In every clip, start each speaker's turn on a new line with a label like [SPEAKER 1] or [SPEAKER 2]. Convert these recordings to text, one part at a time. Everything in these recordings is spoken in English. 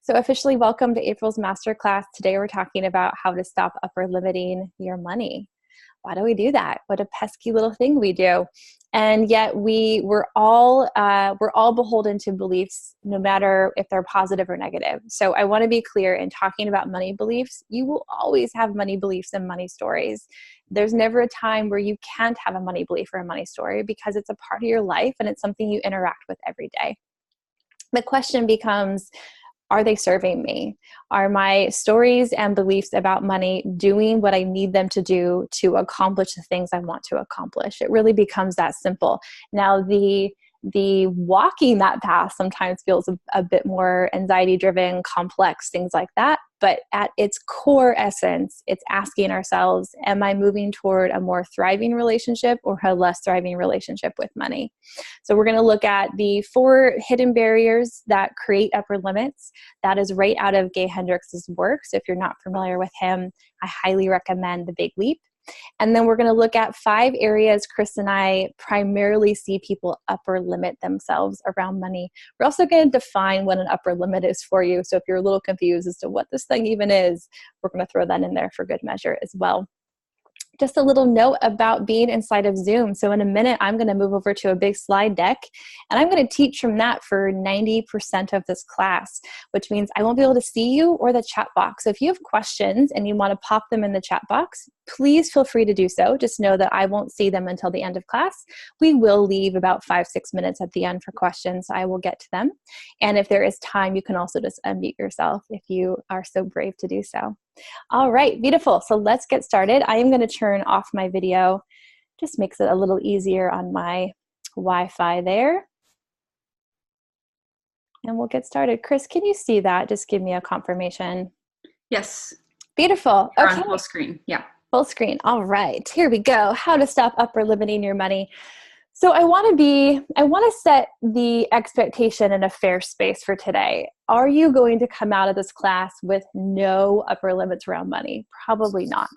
[SPEAKER 1] So officially welcome to April's masterclass. Today we're talking about how to stop upper limiting your money. Why do we do that? What a pesky little thing we do. And yet we're all beholden to beliefs, no matter if they're positive or negative. So I want to be clear in talking about money beliefs. You will always have money beliefs and money stories. There's never a time where you can't have a money belief or a money story because it's a part of your life and it's something you interact with every day. The question becomes, are they serving me? Are my stories and beliefs about money doing what I need them to do to accomplish the things I want to accomplish? It really becomes that simple. Now, the walking that path sometimes feels a bit more anxiety driven, complex, things like that. But at its core essence, it's asking ourselves, am I moving toward a more thriving relationship or a less thriving relationship with money? So we're going to look at the 4 hidden barriers that create upper limits. That is right out of Gay Hendricks' work. So if you're not familiar with him, I highly recommend The Big Leap. And then we're going to look at 5 areas Chris and I primarily see people upper limit themselves around money. We're also going to define what an upper limit is for you. So if you're a little confused as to what this thing even is, we're going to throw that in there for good measure as well. Just a little note about being inside of Zoom. So in a minute, I'm going to move over to a big slide deck, and I'm going to teach from that for 90% of this class, which means I won't be able to see you or the chat box. So if you have questions and you want to pop them in the chat box, please feel free to do so. Just know that I won't see them until the end of class. We will leave about 5-6 minutes at the end for questions. I will get to them. And if there is time, you can also just unmute yourself if you are so brave to do so. All right, beautiful. So let's get started. I am going to turn off my video. Just makes it a little easier on my Wi-Fi there. And we'll get started. Chris, can you see that? Just give me a confirmation.
[SPEAKER 2] Yes.
[SPEAKER 1] Beautiful.
[SPEAKER 2] You're
[SPEAKER 1] okay.
[SPEAKER 2] On full screen. Yeah.
[SPEAKER 1] Full screen. All right, here we go. How to stop upper limiting your money. So I want to set the expectation in a fair space for today. Are you going to come out of this class with no upper limits around money? Probably not.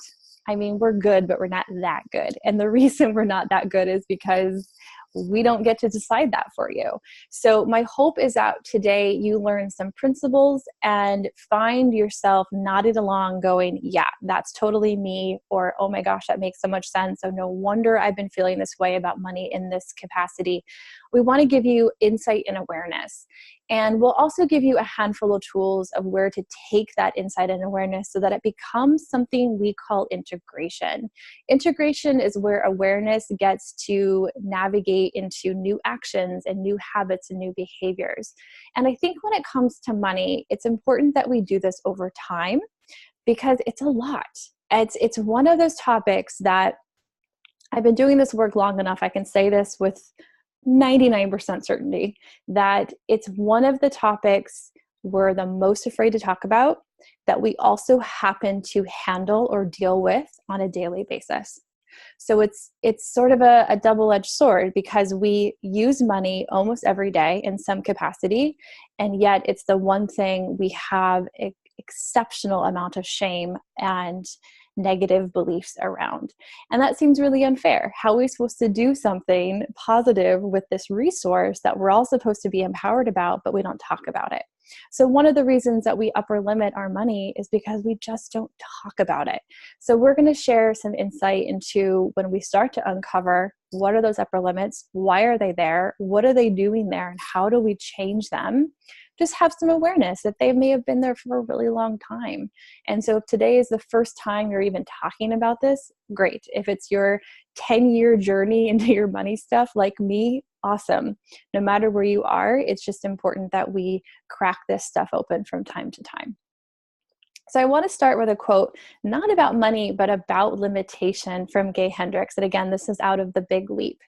[SPEAKER 1] I mean, we're good, but we're not that good. And the reason we're not that good is because we don't get to decide that for you. So my hope is that today you learn some principles and find yourself nodding along going, yeah, that's totally me, or oh my gosh, that makes so much sense. So no wonder I've been feeling this way about money in this capacity. We want to give you insight and awareness. And we'll also give you a handful of tools of where to take that insight and awareness so that it becomes something we call integration. Integration is where awareness gets to navigate into new actions and new habits and new behaviors. And I think when it comes to money, it's important that we do this over time because it's a lot. It's one of those topics that I've been doing this work long enough. I can say this with 99% certainty that it's one of the topics we're the most afraid to talk about that we also happen to handle or deal with on a daily basis. So it's sort of a double-edged sword because we use money almost every day in some capacity, and yet it's the one thing we have an exceptional amount of shame and negative beliefs around. And that seems really unfair. How are we supposed to do something positive with this resource that we're all supposed to be empowered about, but we don't talk about it? So one of the reasons that we upper limit our money is because we just don't talk about it. So we're going to share some insight into when we start to uncover what are those upper limits, why are they there, what are they doing there, and how do we change them? Just have some awareness that they may have been there for a really long time. And so if today is the first time you're even talking about this, great. If it's your 10-year journey into your money stuff like me, awesome. No matter where you are, it's just important that we crack this stuff open from time to time. So I want to start with a quote, not about money, but about limitation from Gay Hendricks. And again, this is out of The Big Leap.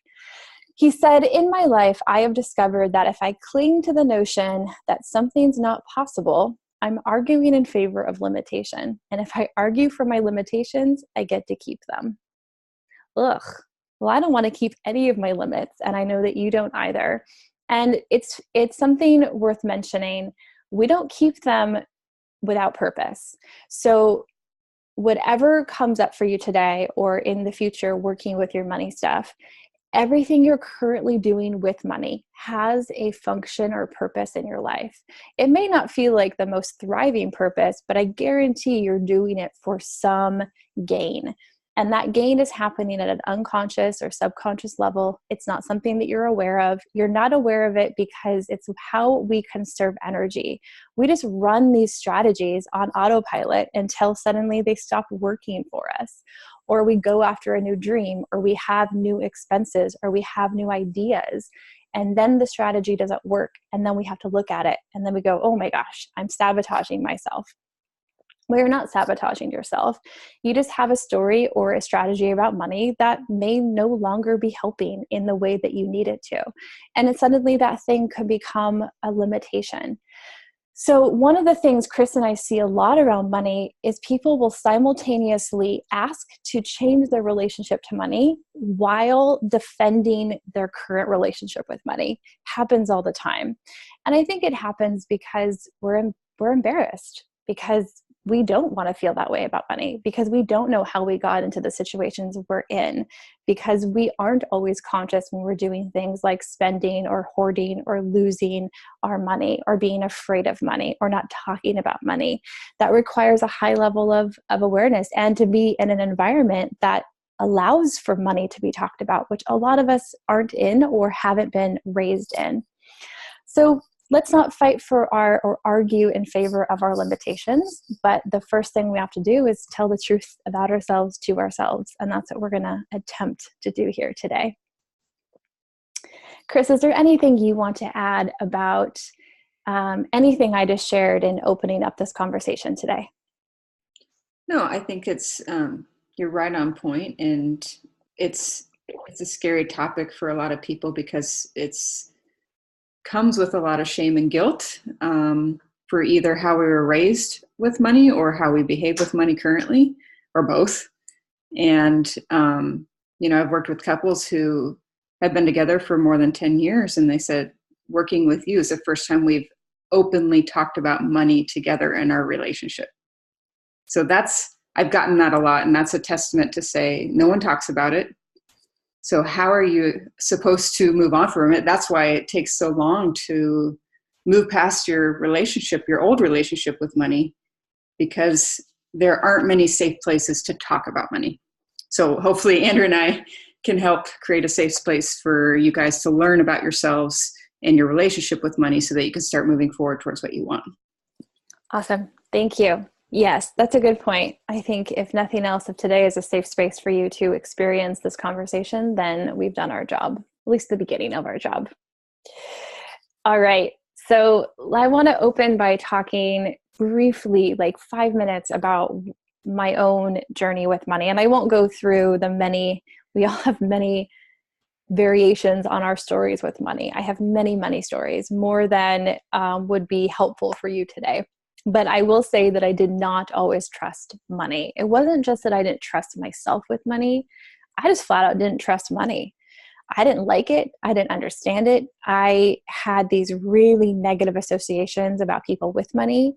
[SPEAKER 1] He said, "In my life, I have discovered that if I cling to the notion that something's not possible, I'm arguing in favor of limitation. And if I argue for my limitations, I get to keep them." Ugh. Well, I don't want to keep any of my limits, and I know that you don't either. And it's something worth mentioning. We don't keep them without purpose. So whatever comes up for you today or in the future working with your money stuff, everything you're currently doing with money has a function or purpose in your life. It may not feel like the most thriving purpose, but I guarantee you're doing it for some gain. And that gain is happening at an unconscious or subconscious level. It's not something that you're aware of. You're not aware of it because it's how we conserve energy. We just run these strategies on autopilot until suddenly they stop working for us. Or we go after a new dream, or we have new expenses, or we have new ideas. And then the strategy doesn't work. And then we have to look at it. And then we go, oh my gosh, I'm sabotaging myself. Well, you're not sabotaging yourself. You just have a story or a strategy about money that may no longer be helping in the way that you need it to. And then suddenly that thing could become a limitation. So one of the things Chris and I see a lot around money is people will simultaneously ask to change their relationship to money while defending their current relationship with money. Happens all the time. And I think it happens because we're embarrassed, because we don't want to feel that way about money, because we don't know how we got into the situations we're in, because we aren't always conscious when we're doing things like spending or hoarding or losing our money or being afraid of money or not talking about money. That requires a high level of awareness and to be in an environment that allows for money to be talked about, which a lot of us aren't in or haven't been raised in. So let's not fight for or argue in favor of our limitations, but the first thing we have to do is tell the truth about ourselves to ourselves, and that's what we're going to attempt to do here today. Chris, is there anything you want to add about anything I just shared in opening up this conversation today?
[SPEAKER 2] No, I think it's you're right on point, and it's a scary topic for a lot of people because it's comes with a lot of shame and guilt for either how we were raised with money or how we behave with money currently, or both. And, I've worked with couples who have been together for more than 10 years, and they said, working with you is the first time we've openly talked about money together in our relationship. So I've gotten that a lot, and that's a testament to say, no one talks about it. So how are you supposed to move on from it? That's why it takes so long to move past your old relationship with money, because there aren't many safe places to talk about money. So hopefully Andrew and I can help create a safe place for you guys to learn about yourselves and your relationship with money so that you can start moving forward towards what you want.
[SPEAKER 1] Awesome. Thank you. Yes, that's a good point. I think if nothing else, if today is a safe space for you to experience this conversation, then we've done our job, at least the beginning of our job. All right. So I want to open by talking briefly, like 5 minutes, about my own journey with money. And I won't go through we all have many variations on our stories with money. I have many money stories, more than would be helpful for you today. But I will say that I did not always trust money. It wasn't just that I didn't trust myself with money. I just flat out didn't trust money. I didn't like it. I didn't understand it. I had these really negative associations about people with money.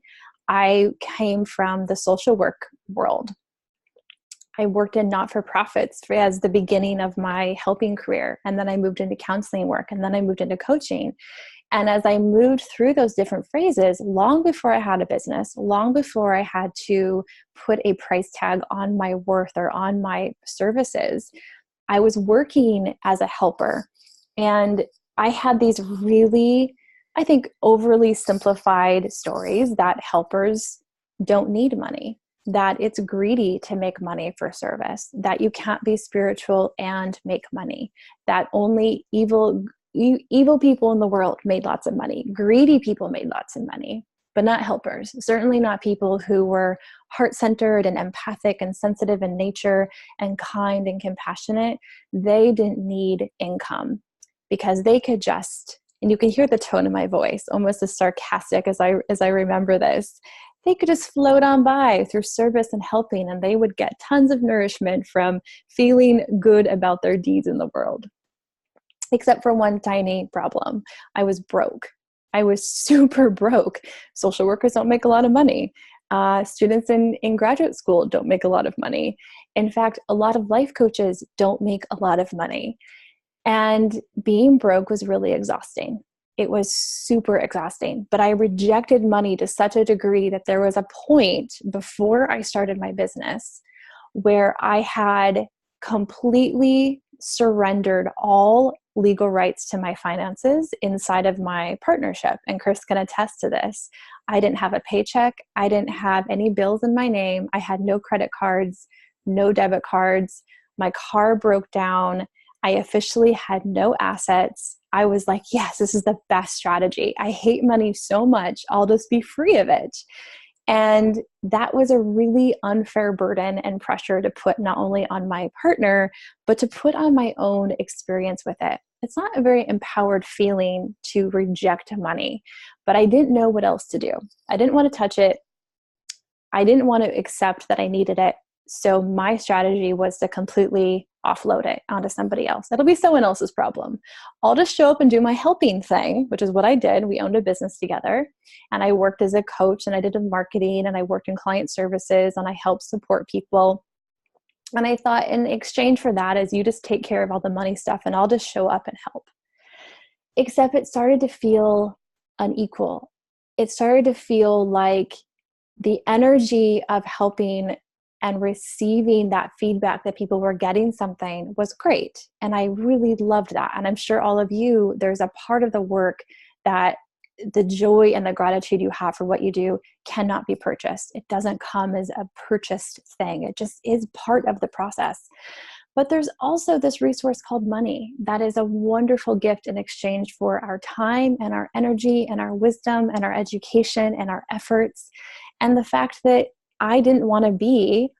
[SPEAKER 1] I came from the social work world. I worked in not-for-profits as the beginning of my helping career. And then I moved into counseling work, and then I moved into coaching. And as I moved through those different phases, long before I had a business, long before I had to put a price tag on my worth or on my services, I was working as a helper. And I had these really, I think, overly simplified stories that helpers don't need money, that it's greedy to make money for service, that you can't be spiritual and make money, that only evil people in the world made lots of money. Greedy people made lots of money, but not helpers. Certainly not people who were heart-centered and empathic and sensitive in nature and kind and compassionate. They didn't need income because they could just, and you can hear the tone of my voice, almost as sarcastic as I remember this, they could just float on by through service and helping, and they would get tons of nourishment from feeling good about their deeds in the world. Except for one tiny problem. I was broke. I was super broke. Social workers don't make a lot of money. Students in graduate school don't make a lot of money. In fact, a lot of life coaches don't make a lot of money. And being broke was really exhausting. It was super exhausting, but I rejected money to such a degree that there was a point before I started my business where I had completely surrendered all legal rights to my finances inside of my partnership. And Chris can attest to this. I didn't have a paycheck. I didn't have any bills in my name. I had no credit cards, no debit cards. My car broke down. I officially had no assets. I was like, yes, this is the best strategy. I hate money so much. I'll just be free of it. And that was a really unfair burden and pressure to put not only on my partner, but to put on my own experience with it. It's not a very empowered feeling to reject money, but I didn't know what else to do. I didn't want to touch it. I didn't want to accept that I needed it. So my strategy was to completely offload it onto somebody else. That'll be someone else's problem. I'll just show up and do my helping thing, which is what I did. We owned a business together, and I worked as a coach, and I did marketing, and I worked in client services, and I helped support people. And I thought in exchange for that is you just take care of all the money stuff and I'll just show up and help. Except it started to feel unequal. It started to feel like the energy of helping and receiving that feedback that people were getting something was great. And I really loved that. And I'm sure all of you, there's a part of the work that the joy and the gratitude you have for what you do cannot be purchased. It doesn't come as a purchased thing. It just is part of the process. But there's also this resource called money that is a wonderful gift in exchange for our time and our energy and our wisdom and our education and our efforts. And the fact that I didn't want to be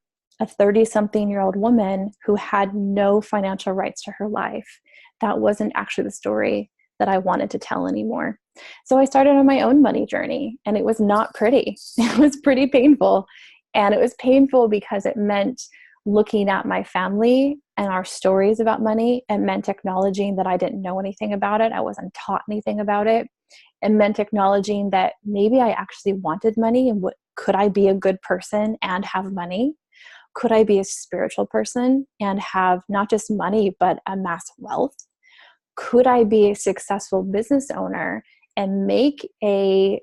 [SPEAKER 1] a 30-something-year-old woman who had no financial rights to her life. That wasn't actually the story that I wanted to tell anymore. So I started on my own money journey, and it was not pretty. It was pretty painful. And it was painful because it meant looking at my family and our stories about money. It meant acknowledging that I didn't know anything about it. I wasn't taught anything about it. It meant acknowledging that maybe I actually wanted money, and could I be a good person and have money? Could I be a spiritual person and have not just money, but amass wealth? Could I be a successful business owner and make a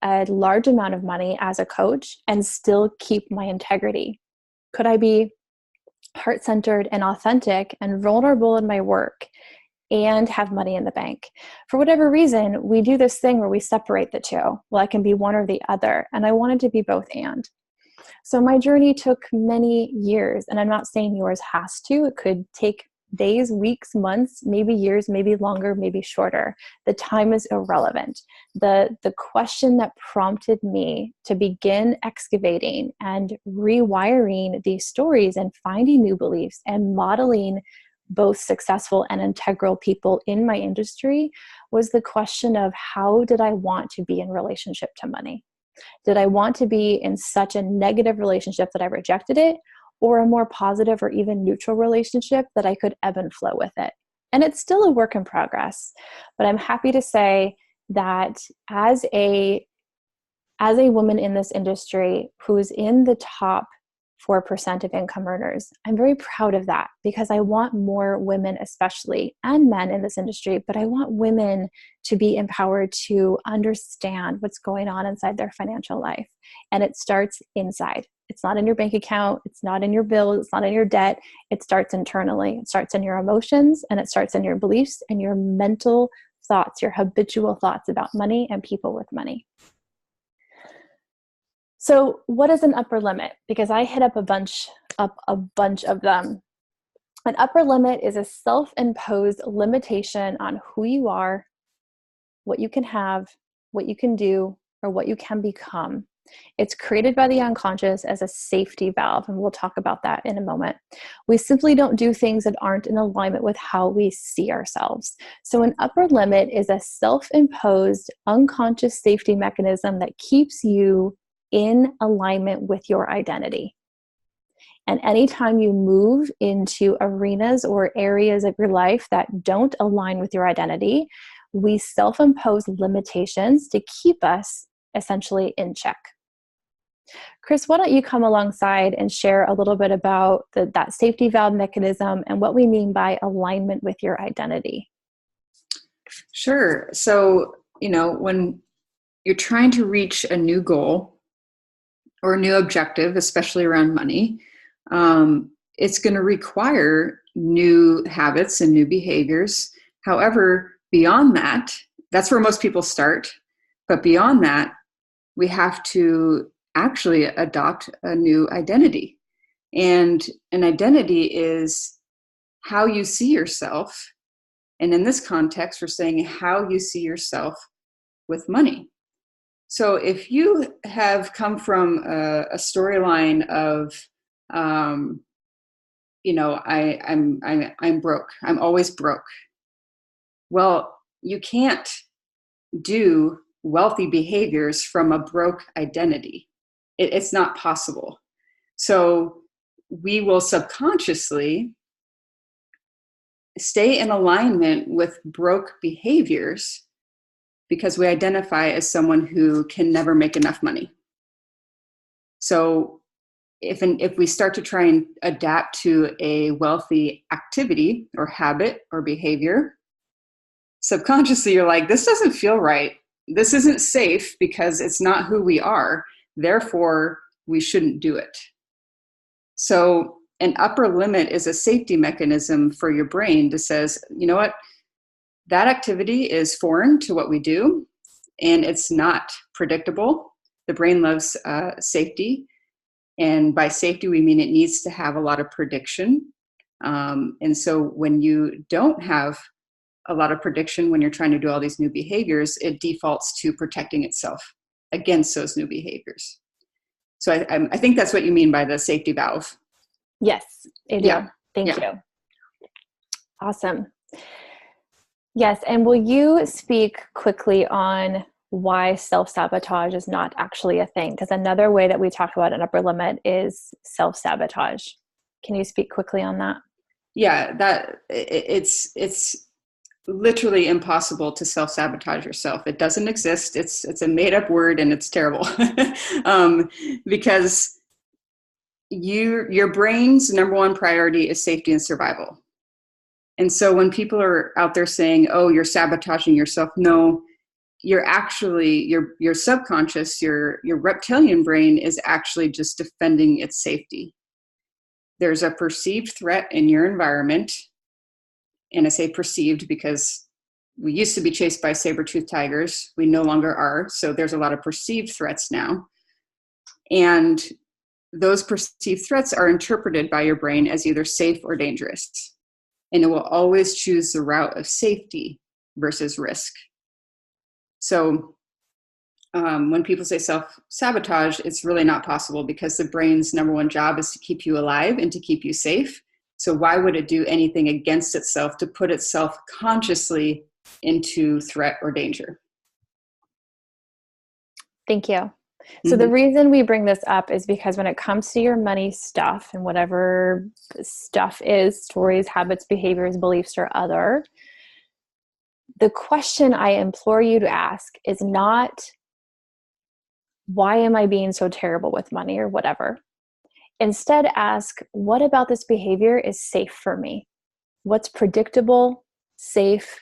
[SPEAKER 1] large amount of money as a coach and still keep my integrity? Could I be heart-centered and authentic and vulnerable in my work and have money in the bank? For whatever reason, we do this thing where we separate the two. Well, I can be one or the other. And I wanted to be both and. So my journey took many years, and I'm not saying yours has to. It could take days, weeks, months, maybe years, maybe longer, maybe shorter. The time is irrelevant. The question that prompted me to begin excavating and rewiring these stories and finding new beliefs and modeling both successful and integral people in my industry was the question of, how did I want to be in relationship to money? Did I want to be in such a negative relationship that I rejected it, or a more positive or even neutral relationship that I could ebb and flow with it? And it's still a work in progress, but I'm happy to say that as a woman in this industry who's in the top 4% of income earners, I'm very proud of that, because I want more women, especially, and men in this industry, but I want women to be empowered to understand what's going on inside their financial life. And it starts inside. It's not in your bank account. It's not in your bills. It's not in your debt. It starts internally. It starts in your emotions, and it starts in your beliefs and your mental thoughts, your habitual thoughts about money and people with money. So what is an upper limit? Because I hit up a bunch of them. An upper limit is a self-imposed limitation on who you are, what you can have, what you can do, or what you can become. It's created by the unconscious as a safety valve, and we'll talk about that in a moment. We simply don't do things that aren't in alignment with how we see ourselves. So an upper limit is a self-imposed unconscious safety mechanism that keeps you in alignment with your identity. And anytime you move into arenas or areas of your life that don't align with your identity, we self-impose limitations to keep us essentially in check. Chris, why don't you come alongside and share a little bit about that safety valve mechanism and what we mean by alignment with your identity?
[SPEAKER 2] Sure. So, when you're trying to reach a new goal or a new objective, especially around money, it's going to require new habits and new behaviors. However, beyond that, that's where most people start. But beyond that, we have to actually adopt a new identity. And an identity is how you see yourself. And in this context, we're saying how you see yourself with money. So if you have come from a storyline of, I'm broke. I'm always broke. Well, you can't do wealthy behaviors from a broke identity. It's not possible. So we will subconsciously stay in alignment with broke behaviors because we identify as someone who can never make enough money. So if we start to try and adapt to a wealthy activity or habit or behavior, subconsciously you're like, this doesn't feel right. This isn't safe because it's not who we are. Therefore, we shouldn't do it. So an upper limit is a safety mechanism for your brain that says, you know what, that activity is foreign to what we do, and it's not predictable. The brain loves safety. And by safety, we mean it needs to have a lot of prediction. And so when you don't have a lot of prediction, when you're trying to do all these new behaviors, it defaults to protecting itself against those new behaviors. So I think that's what you mean by the safety valve.
[SPEAKER 1] Yes, I do.
[SPEAKER 2] Yeah.
[SPEAKER 1] Thank you. Awesome. Yes, and will you speak quickly on why self-sabotage is not actually a thing? Because another way that we talk about an upper limit is self-sabotage. Can you speak quickly on that?
[SPEAKER 2] Yeah, that it's literally impossible to self-sabotage yourself. It doesn't exist. It's a made-up word, and it's terrible because your brain's number one priority is safety and survival. And so when people are out there saying, oh, you're sabotaging yourself, no, you're actually, your subconscious, your reptilian brain is actually just defending its safety. There's a perceived threat in your environment. And I say perceived because we used to be chased by saber-toothed tigers. We no longer are. So there's a lot of perceived threats now. And those perceived threats are interpreted by your brain as either safe or dangerous. And it will always choose the route of safety versus risk. So when people say self-sabotage, it's really not possible because the brain's number one job is to keep you alive and to keep you safe. So why would it do anything against itself to put itself consciously into threat or danger?
[SPEAKER 1] Thank you. So the reason we bring this up is because when it comes to your money stuff and whatever stuff is, stories, habits, behaviors, beliefs, or other, the question I implore you to ask is not, why am I being so terrible with money or whatever? Instead, ask, what about this behavior is safe for me? What's predictable, safe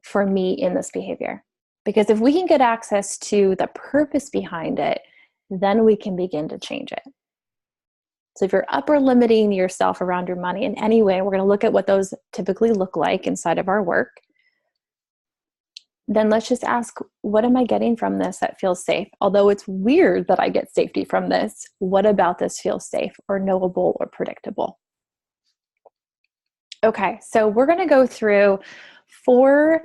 [SPEAKER 1] for me in this behavior? Because if we can get access to the purpose behind it, then we can begin to change it. So if you're upper limiting yourself around your money in any way, we're going to look at what those typically look like inside of our work. Then let's just ask, what am I getting from this that feels safe? Although it's weird that I get safety from this, what about this feels safe or knowable or predictable? Okay, so we're going to go through 4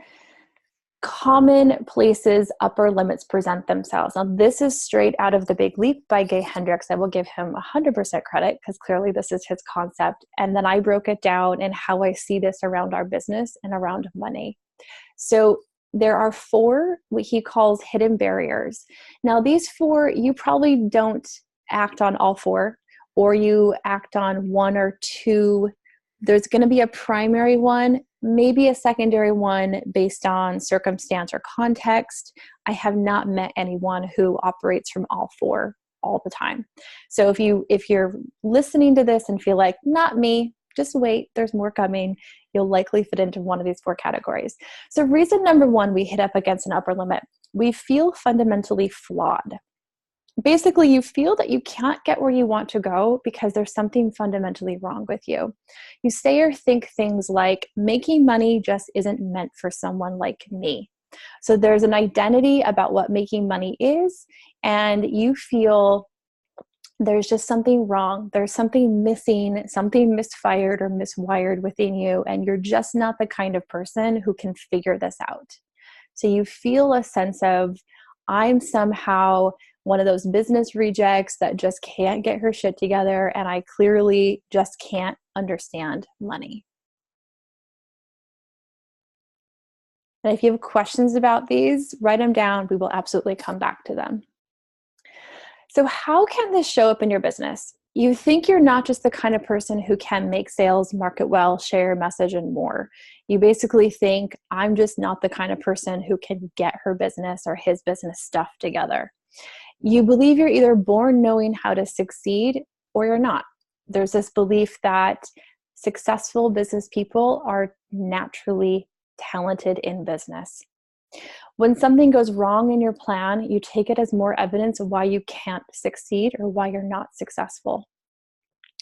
[SPEAKER 1] common places upper limits present themselves. Now, this is straight out of The Big Leap by Gay Hendricks. I will give him 100% credit because clearly this is his concept. And then I broke it down in how I see this around our business and around money. So there are 4 what he calls hidden barriers. Now, these 4, you probably don't act on all 4, or you act on 1 or 2. There's going to be a primary one maybe a secondary one based on circumstance or context. I have not met anyone who operates from all four all the time. So if you're listening to this and feel like, not me, just wait, there's more coming, you'll likely fit into one of these four categories. So reason number one, we hit up against an upper limit. We feel fundamentally flawed. Basically, you feel that you can't get where you want to go because there's something fundamentally wrong with you. You say or think things like, making money just isn't meant for someone like me. So there's an identity about what making money is, and you feel there's just something wrong. There's something missing, something misfired or miswired within you, and you're just not the kind of person who can figure this out. So you feel a sense of, I'm somehow one of those business rejects that just can't get her shit together, and I clearly just can't understand money. And if you have questions about these, write them down. We will absolutely come back to them. So how can this show up in your business? You think you're not just the kind of person who can make sales, market well, share your message, and more. You basically think, I'm just not the kind of person who can get her business or his business stuff together. You believe you're either born knowing how to succeed or you're not. There's this belief that successful business people are naturally talented in business. When something goes wrong in your plan, you take it as more evidence of why you can't succeed or why you're not successful.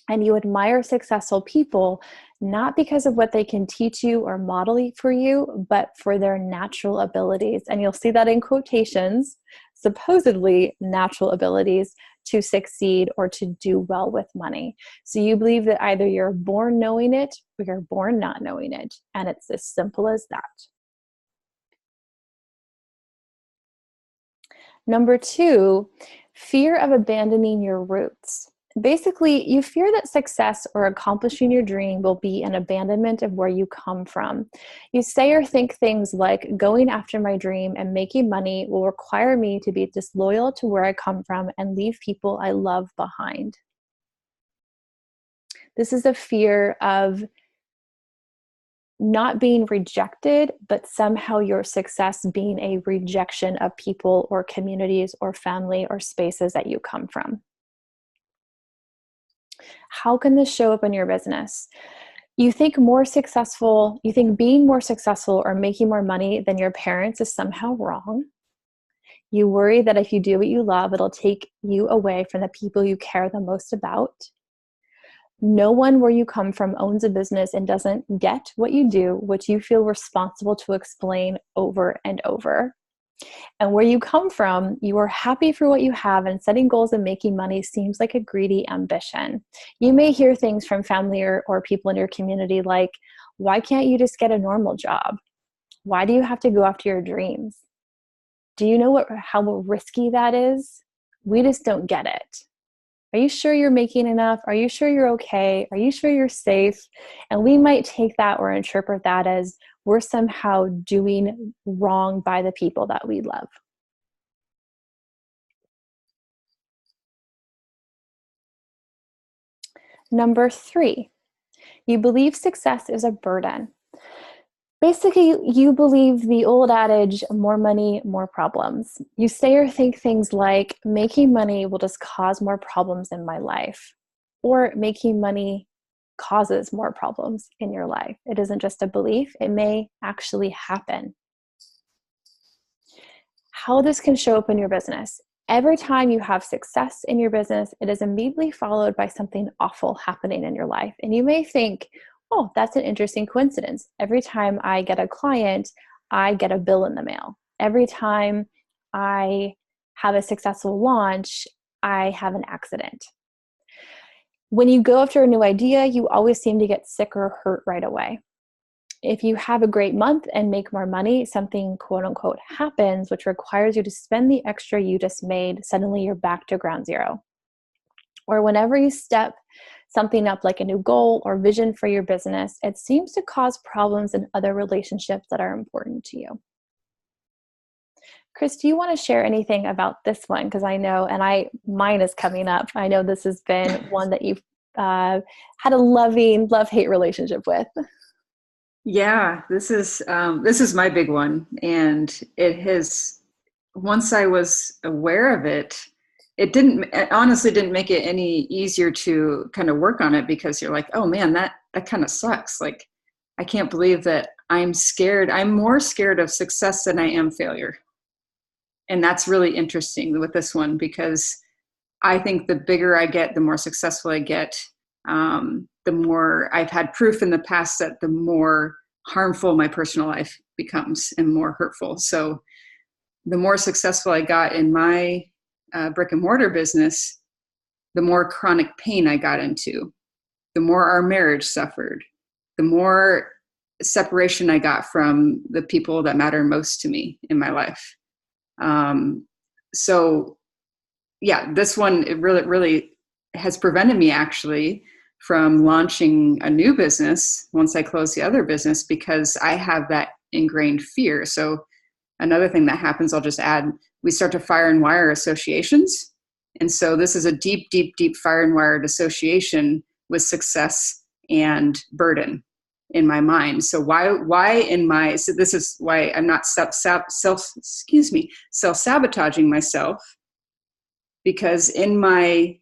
[SPEAKER 1] And you admire successful people, not because of what they can teach you or model for you, but for their natural abilities. And you'll see that in quotations, supposedly natural abilities to succeed or to do well with money. So you believe that either you're born knowing it or you're born not knowing it. And it's as simple as that. Number two, fear of abandoning your roots. Basically, you fear that success or accomplishing your dream will be an abandonment of where you come from. You say or think things like, going after my dream and making money will require me to be disloyal to where I come from and leave people I love behind. This is a fear of not being rejected, but somehow your success being a rejection of people or communities or family or spaces that you come from. How can this show up in your business? You think being more successful or making more money than your parents is somehow wrong. You worry that if you do what you love, it'll take you away from the people you care the most about. No one where you come from owns a business and doesn't get what you do, which you feel responsible to explain over and over. And where you come from, you are happy for what you have, and setting goals and making money seems like a greedy ambition. You may hear things from family or people in your community like, why can't you just get a normal job? Why do you have to go after your dreams? Do you know how risky that is? We just don't get it. Are you sure you're making enough? Are you sure you're okay? Are you sure you're safe? And we might take that or interpret that as we're somehow doing wrong by the people that we love. Number three, you believe success is a burden. Basically, you believe the old adage, more money, more problems. You say or think things like, making money will just cause more problems in my life, or making money causes more problems in your life. It isn't just a belief, it may actually happen. How this can show up in your business. Every time you have success in your business, it is immediately followed by something awful happening in your life. And you may think, oh, that's an interesting coincidence. Every time I get a client, I get a bill in the mail. Every time I have a successful launch, I have an accident. When you go after a new idea, you always seem to get sick or hurt right away. If you have a great month and make more money, something quote unquote happens, which requires you to spend the extra you just made, suddenly you're back to ground zero. Or whenever you step something up like a new goal or vision for your business, it seems to cause problems in other relationships that are important to you. Chris, do you want to share anything about this one? Because I know, and mine is coming up. I know this has been one that you've had a loving love-hate relationship with.
[SPEAKER 2] Yeah, this is my big one, and it has. Once I was aware of it, it honestly didn't make it any easier to kind of work on it, because you're like, oh man, that kind of sucks. Like, I can't believe that I'm scared. I'm more scared of success than I am failure, and that's really interesting with this one, because I think the bigger I get, the more successful I get. The more I've had proof in the past that the more harmful my personal life becomes and more hurtful. So the more successful I got in my brick and mortar business, the more chronic pain I got into, the more our marriage suffered, the more separation I got from the people that matter most to me in my life. Um, so yeah, this one, it really has prevented me actually from launching a new business once I close the other business, because I have that ingrained fear. So another thing that happens, I'll just add, we start to fire and wire associations. And so this is a deep, deep, deep fire and wired association with success and burden in my mind. So so this is why I'm not self-sabotaging myself, because in my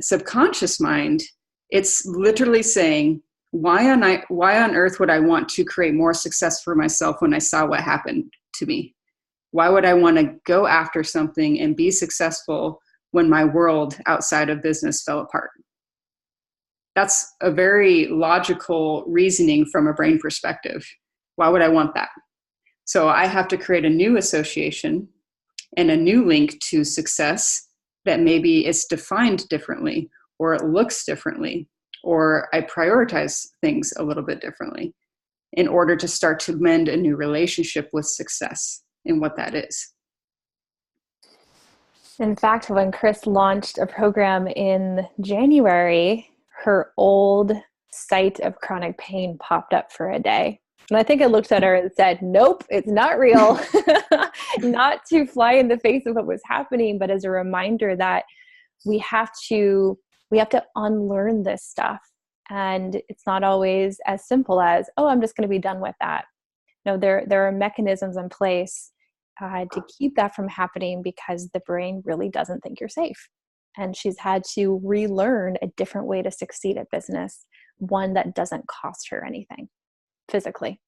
[SPEAKER 2] subconscious mind, it's literally saying, why on earth would I want to create more success for myself when I saw what happened to me? Why would I want to go after something and be successful when my world outside of business fell apart? That's a very logical reasoning from a brain perspective. Why would I want that? So I have to create a new association and a new link to success that maybe it's defined differently, or it looks differently, or I prioritize things a little bit differently in order to start to mend a new relationship with success and what that is.
[SPEAKER 1] In fact, when Chris launched a program in January, her old site of chronic pain popped up for a day. And I think I looked at her and said, nope, it's not real. Not to fly in the face of what was happening, but as a reminder that we have to we have to unlearn this stuff. And it's not always as simple as, oh, I'm just going to be done with that. No, there are mechanisms in place to keep that from happening, because the brain really doesn't think you're safe. And she's had to relearn a different way to succeed at business, one that doesn't cost her anything physically.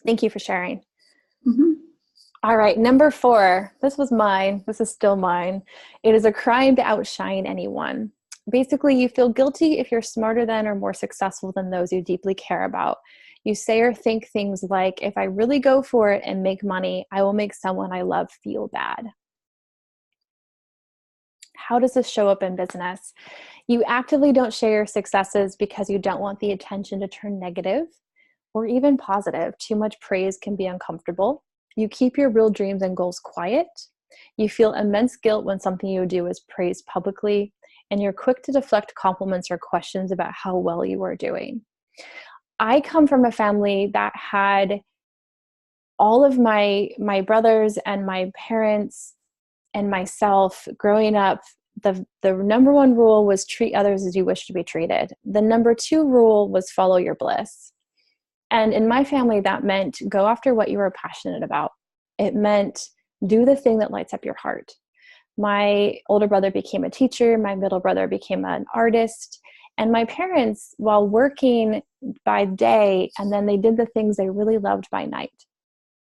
[SPEAKER 1] Thank you for sharing.
[SPEAKER 2] Mm-hmm.
[SPEAKER 1] All right, number 4. This was mine. This is still mine. It is a crime to outshine anyone. Basically, you feel guilty if you're smarter than or more successful than those you deeply care about. You say or think things like, if I really go for it and make money, I will make someone I love feel bad. How does this show up in business? You actively don't share your successes because you don't want the attention to turn negative or even positive. Too much praise can be uncomfortable. You keep your real dreams and goals quiet. You feel immense guilt when something you do is praised publicly, and you're quick to deflect compliments or questions about how well you are doing. I come from a family that had all of my brothers and my parents and myself growing up. The number 1 rule was treat others as you wish to be treated. The number 2 rule was follow your bliss. And in my family, that meant go after what you were passionate about. It meant do the thing that lights up your heart. My older brother became a teacher. My middle brother became an artist. And my parents, while working by day, and then they did the things they really loved by night.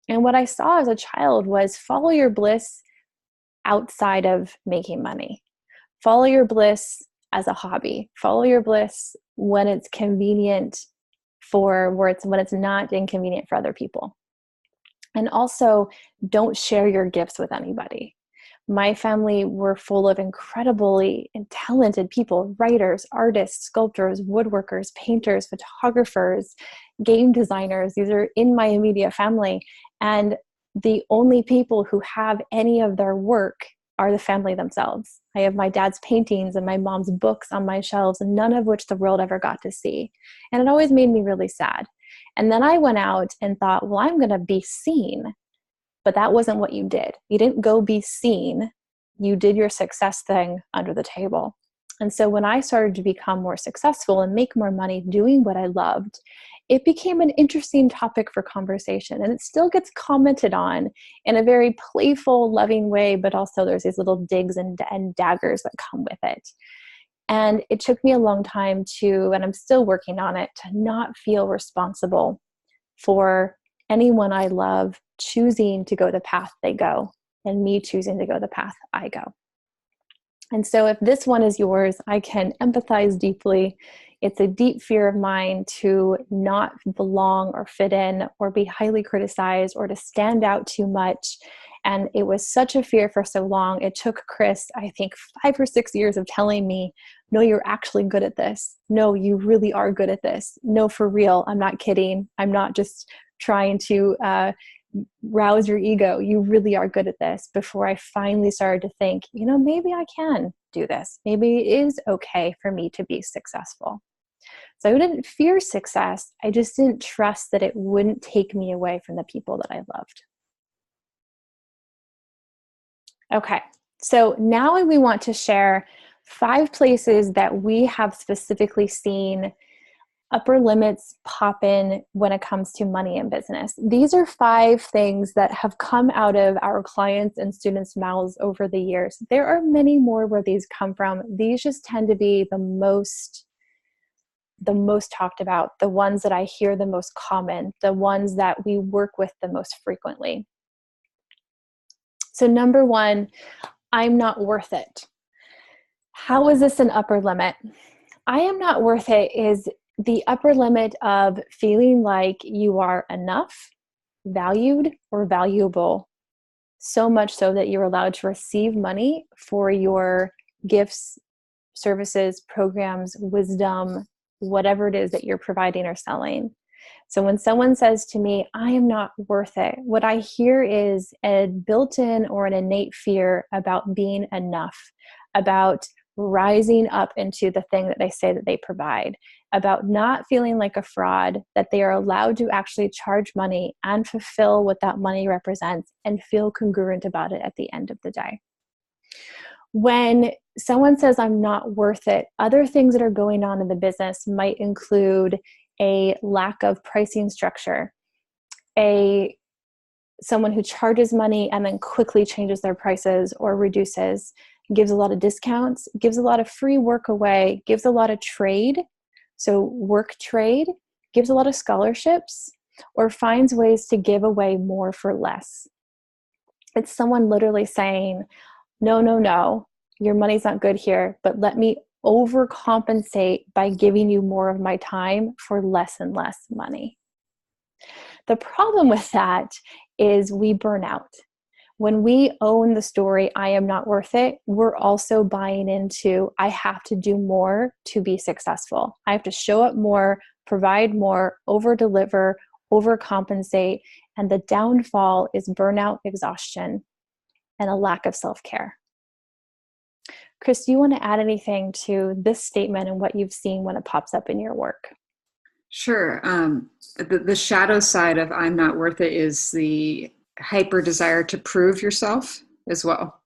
[SPEAKER 1] And what I saw as a child was follow your bliss outside of making money. Follow your bliss as a hobby. Follow your bliss when it's convenient when it's not inconvenient for other people. And also, don't share your gifts with anybody. My family were full of incredibly talented people, writers, artists, sculptors, woodworkers, painters, photographers, game designers. These are in my immediate family. And the only people who have any of their work are the family themselves. I have my dad's paintings and my mom's books on my shelves, none of which the world ever got to see. And it always made me really sad. And then I went out and thought, well, I'm going to be seen. But that wasn't what you did. You didn't go be seen. You did your success thing under the table. And so when I started to become more successful and make more money doing what I loved, it became an interesting topic for conversation. And it still gets commented on in a very playful, loving way, but also there's these little digs and daggers that come with it. And it took me a long time to, and I'm still working on it, to not feel responsible for anyone I love choosing to go the path they go and me choosing to go the path I go. And so if this one is yours, I can empathize deeply. It's a deep fear of mine to not belong or fit in or be highly criticized or to stand out too much. And it was such a fear for so long. It took Chris, I think, 5 or 6 years of telling me, no, you're actually good at this. No, you really are good at this. No, for real. I'm not kidding. I'm not just trying to rouse your ego. You really are good at this, before I finally started to think, maybe I can do this. Maybe it is okay for me to be successful. So I didn't fear success. I just didn't trust that it wouldn't take me away from the people that I loved. Okay, so now we want to share 5 places that we have specifically seen upper limits pop in when it comes to money and business. These are 5 things that have come out of our clients and students' mouths over the years. There are many more where these come from. These just tend to be the most talked about, the ones that I hear the most common, the ones that we work with the most frequently. So number 1, I'm not worth it. How is this an upper limit? I am not worth it is the upper limit of feeling like you are enough, valued, or valuable, so much so that you're allowed to receive money for your gifts, services, programs, wisdom, whatever it is that you're providing or selling. So when someone says to me, I am not worth it, what I hear is a built-in or an innate fear about being enough, about rising up into the thing that they say that they provide, about not feeling like a fraud, that they are allowed to actually charge money and fulfill what that money represents and feel congruent about it at the end of the day. When someone says I'm not worth it, other things that are going on in the business might include a lack of pricing structure, someone who charges money and then quickly changes their prices or reduces, gives a lot of discounts, gives a lot of free work away, gives a lot of trade, so work trade, gives a lot of scholarships, or finds ways to give away more for less. It's someone literally saying, no, your money's not good here, but let me overcompensate by giving you more of my time for less and less money. The problem with that is we burn out. When we own the story, I am not worth it, we're also buying into, I have to do more to be successful. I have to show up more, provide more, over-deliver, overcompensate, and the downfall is burnout, exhaustion, and a lack of self-care. Chris, do you want to add anything to this statement and what you've seen when it pops up in your work?
[SPEAKER 2] Sure. The shadow side of I'm not worth it is the hyper desire to prove yourself as well.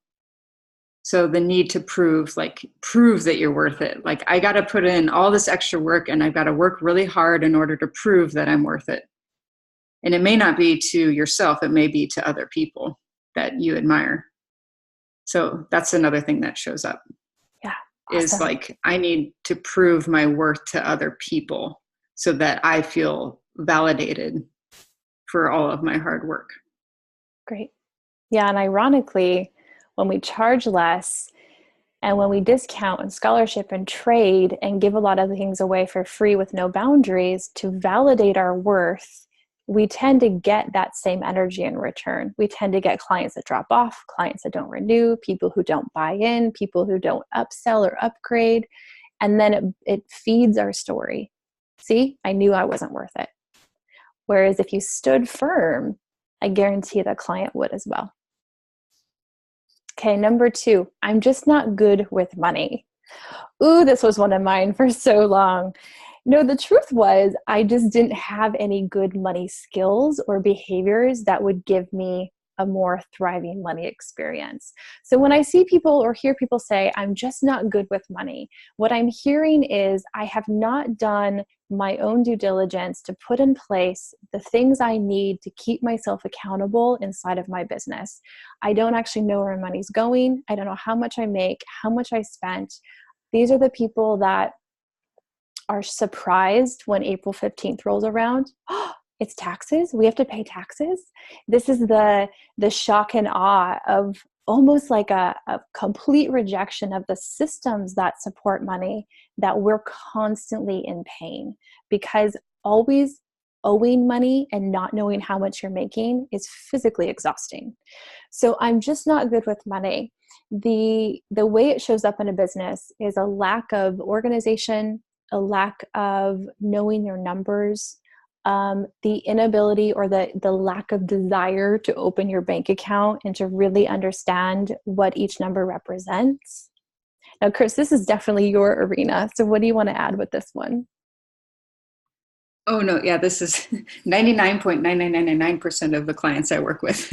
[SPEAKER 2] So the need to prove that you're worth it. Like, I got to put in all this extra work and I've got to work really hard in order to prove that I'm worth it. And it may not be to yourself, it may be to other people that you admire. So that's another thing that shows up.
[SPEAKER 1] Yeah. Awesome.
[SPEAKER 2] Is like, I need to prove my worth to other people so that I feel validated for all of my hard work.
[SPEAKER 1] Great. Yeah. And ironically, when we charge less and when we discount and scholarship and trade and give a lot of things away for free with no boundaries to validate our worth, we tend to get that same energy in return. We tend to get clients that drop off, clients that don't renew, people who don't buy in, people who don't upsell or upgrade. And then it feeds our story. See, I knew I wasn't worth it. Whereas if you stood firm, I guarantee the client would as well. Okay, number 2, I'm just not good with money. Ooh, this was one of mine for so long. No, the truth was I just didn't have any good money skills or behaviors that would give me a more thriving money experience. So when I see people or hear people say, I'm just not good with money, what I'm hearing is I have not done my own due diligence to put in place the things I need to keep myself accountable inside of my business. I don't actually know where money's going. I don't know how much I make, how much I spent. These are the people that are surprised when April 15th rolls around. Oh, it's taxes. We have to pay taxes. This is the shock and awe of almost like a complete rejection of the systems that support money, that we're constantly in pain, because always owing money and not knowing how much you're making is physically exhausting. So I'm just not good with money. The way it shows up in a business is a lack of organization, a lack of knowing your numbers, the inability or the lack of desire to open your bank account and to really understand what each number represents. Now, Chris, this is definitely your arena. So what do you want to add with this one?
[SPEAKER 2] Oh, no. Yeah, this is 99.99999% of the clients I work with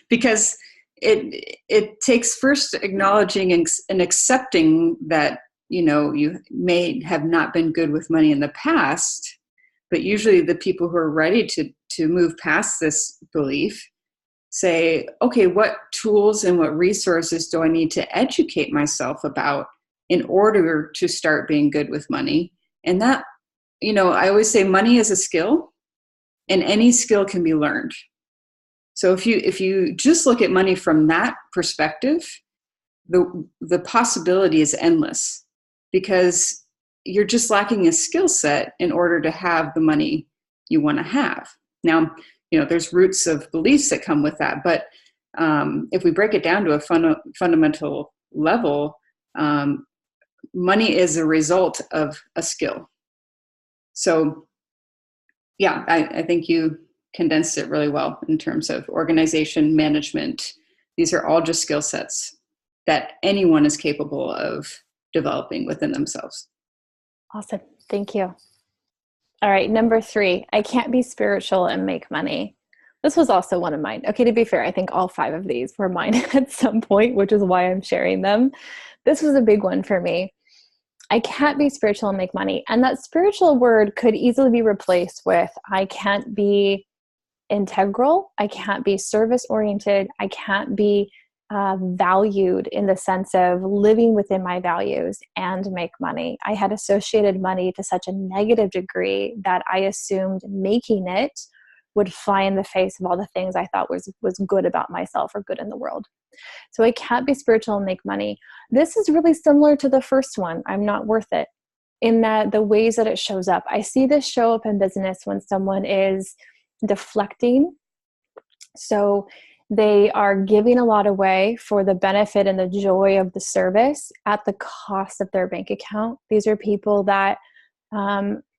[SPEAKER 2] because it takes first acknowledging and accepting that, you may have not been good with money in the past, but usually the people who are ready to move past this belief say, okay, what tools and what resources do I need to educate myself about in order to start being good with money? And that, I always say money is a skill, and any skill can be learned. So if you just look at money from that perspective, the possibility is endless, because you're just lacking a skill set in order to have the money you want to have. Now, there's roots of beliefs that come with that, but if we break it down to a fundamental level, money is a result of a skill. So, yeah, I think you condensed it really well in terms of organization, management. These are all just skill sets that anyone is capable of developing within themselves.
[SPEAKER 1] Awesome. Thank you. All right. Number 3, I can't be spiritual and make money. This was also one of mine. Okay, to be fair, I think all 5 of these were mine at some point, which is why I'm sharing them. This was a big one for me. I can't be spiritual and make money. And that spiritual word could easily be replaced with I can't be integral. I can't be service oriented. I can't be valued in the sense of living within my values and make money. I had associated money to such a negative degree that I assumed making it would fly in the face of all the things I thought was good about myself or good in the world. So I can't be spiritual and make money. This is really similar to the first one. I'm not worth it, in that the ways that it shows up. I see this show up in business when someone is deflecting. So they are giving a lot away for the benefit and the joy of the service at the cost of their bank account. These are people that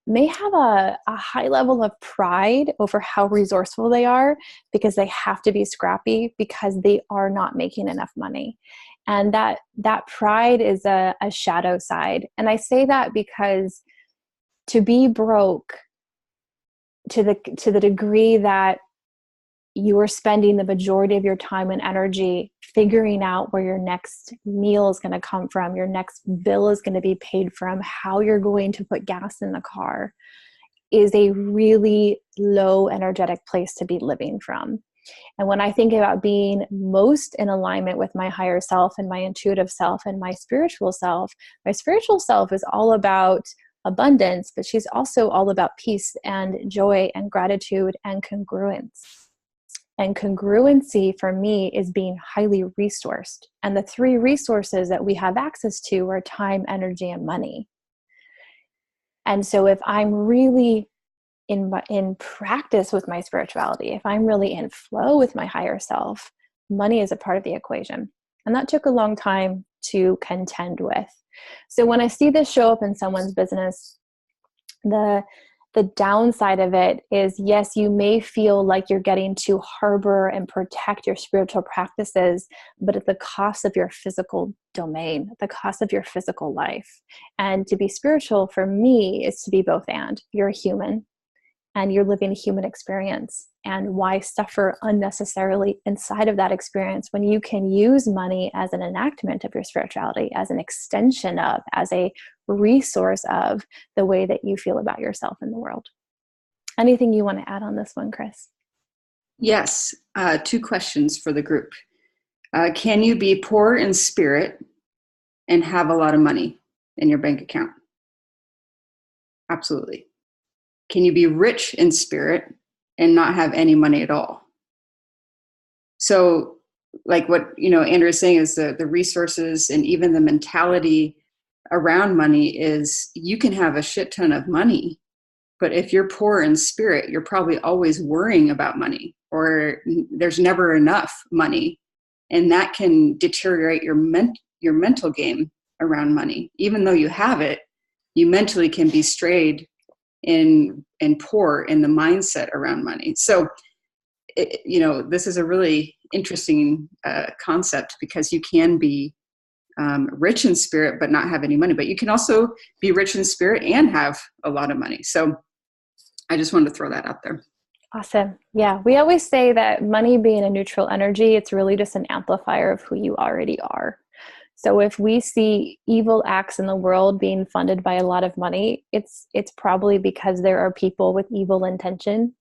[SPEAKER 1] may have a high level of pride over how resourceful they are, because they have to be scrappy because they are not making enough money. And that pride is a shadow side. And I say that because to be broke to the degree that you are spending the majority of your time and energy figuring out where your next meal is going to come from, your next bill is going to be paid from, how you're going to put gas in the car, is a really low energetic place to be living from. And when I think about being most in alignment with my higher self and my intuitive self and my spiritual self is all about abundance, but she's also all about peace and joy and gratitude and congruence. And congruency for me is being highly resourced. And the 3 resources that we have access to are time, energy, and money. And so if I'm really in practice with my spirituality, if I'm really in flow with my higher self, money is a part of the equation. And that took a long time to contend with. So when I see this show up in someone's business, the downside of it is, yes, you may feel like you're getting to harbor and protect your spiritual practices, but at the cost of your physical domain, at the cost of your physical life. And to be spiritual for me is to be both and. You're a human. and you're living a human experience. And why suffer unnecessarily inside of that experience when you can use money as an enactment of your spirituality, as an extension of, as a resource of the way that you feel about yourself in the world? Anything you want to add on this one, Chris?
[SPEAKER 2] Yes. Two questions for the group. Can you be poor in spirit and have a lot of money in your bank account? Absolutely. Can you be rich in spirit and not have any money at all? So like what, Andrew is saying is the resources and even the mentality around money is you can have a shit ton of money, but if you're poor in spirit, you're probably always worrying about money, or there's never enough money. And that can deteriorate your mental game around money. Even though you have it, you mentally can be strayed and poor in the mindset around money. So, this is a really interesting concept, because you can be rich in spirit but not have any money, but you can also be rich in spirit and have a lot of money. So I just wanted to throw that out there.
[SPEAKER 1] Awesome. Yeah. We always say that money being a neutral energy, it's really just an amplifier of who you already are. So if we see evil acts in the world being funded by a lot of money, it's probably because there are people with evil intention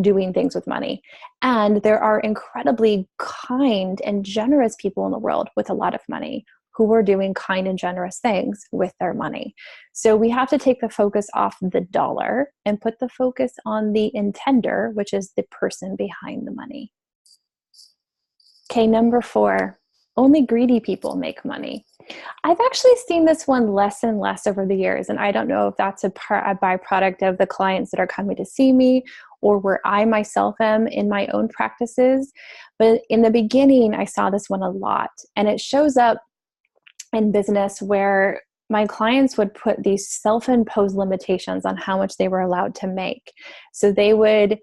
[SPEAKER 1] doing things with money. And there are incredibly kind and generous people in the world with a lot of money who are doing kind and generous things with their money. So we have to take the focus off the dollar and put the focus on the intender, which is the person behind the money. Okay, number 4, only greedy people make money. I've actually seen this one less and less over the years, and I don't know if that's a byproduct of the clients that are coming to see me or where I myself am in my own practices. But in the beginning, I saw this one a lot, and it shows up in business where my clients would put these self-imposed limitations on how much they were allowed to make. So they would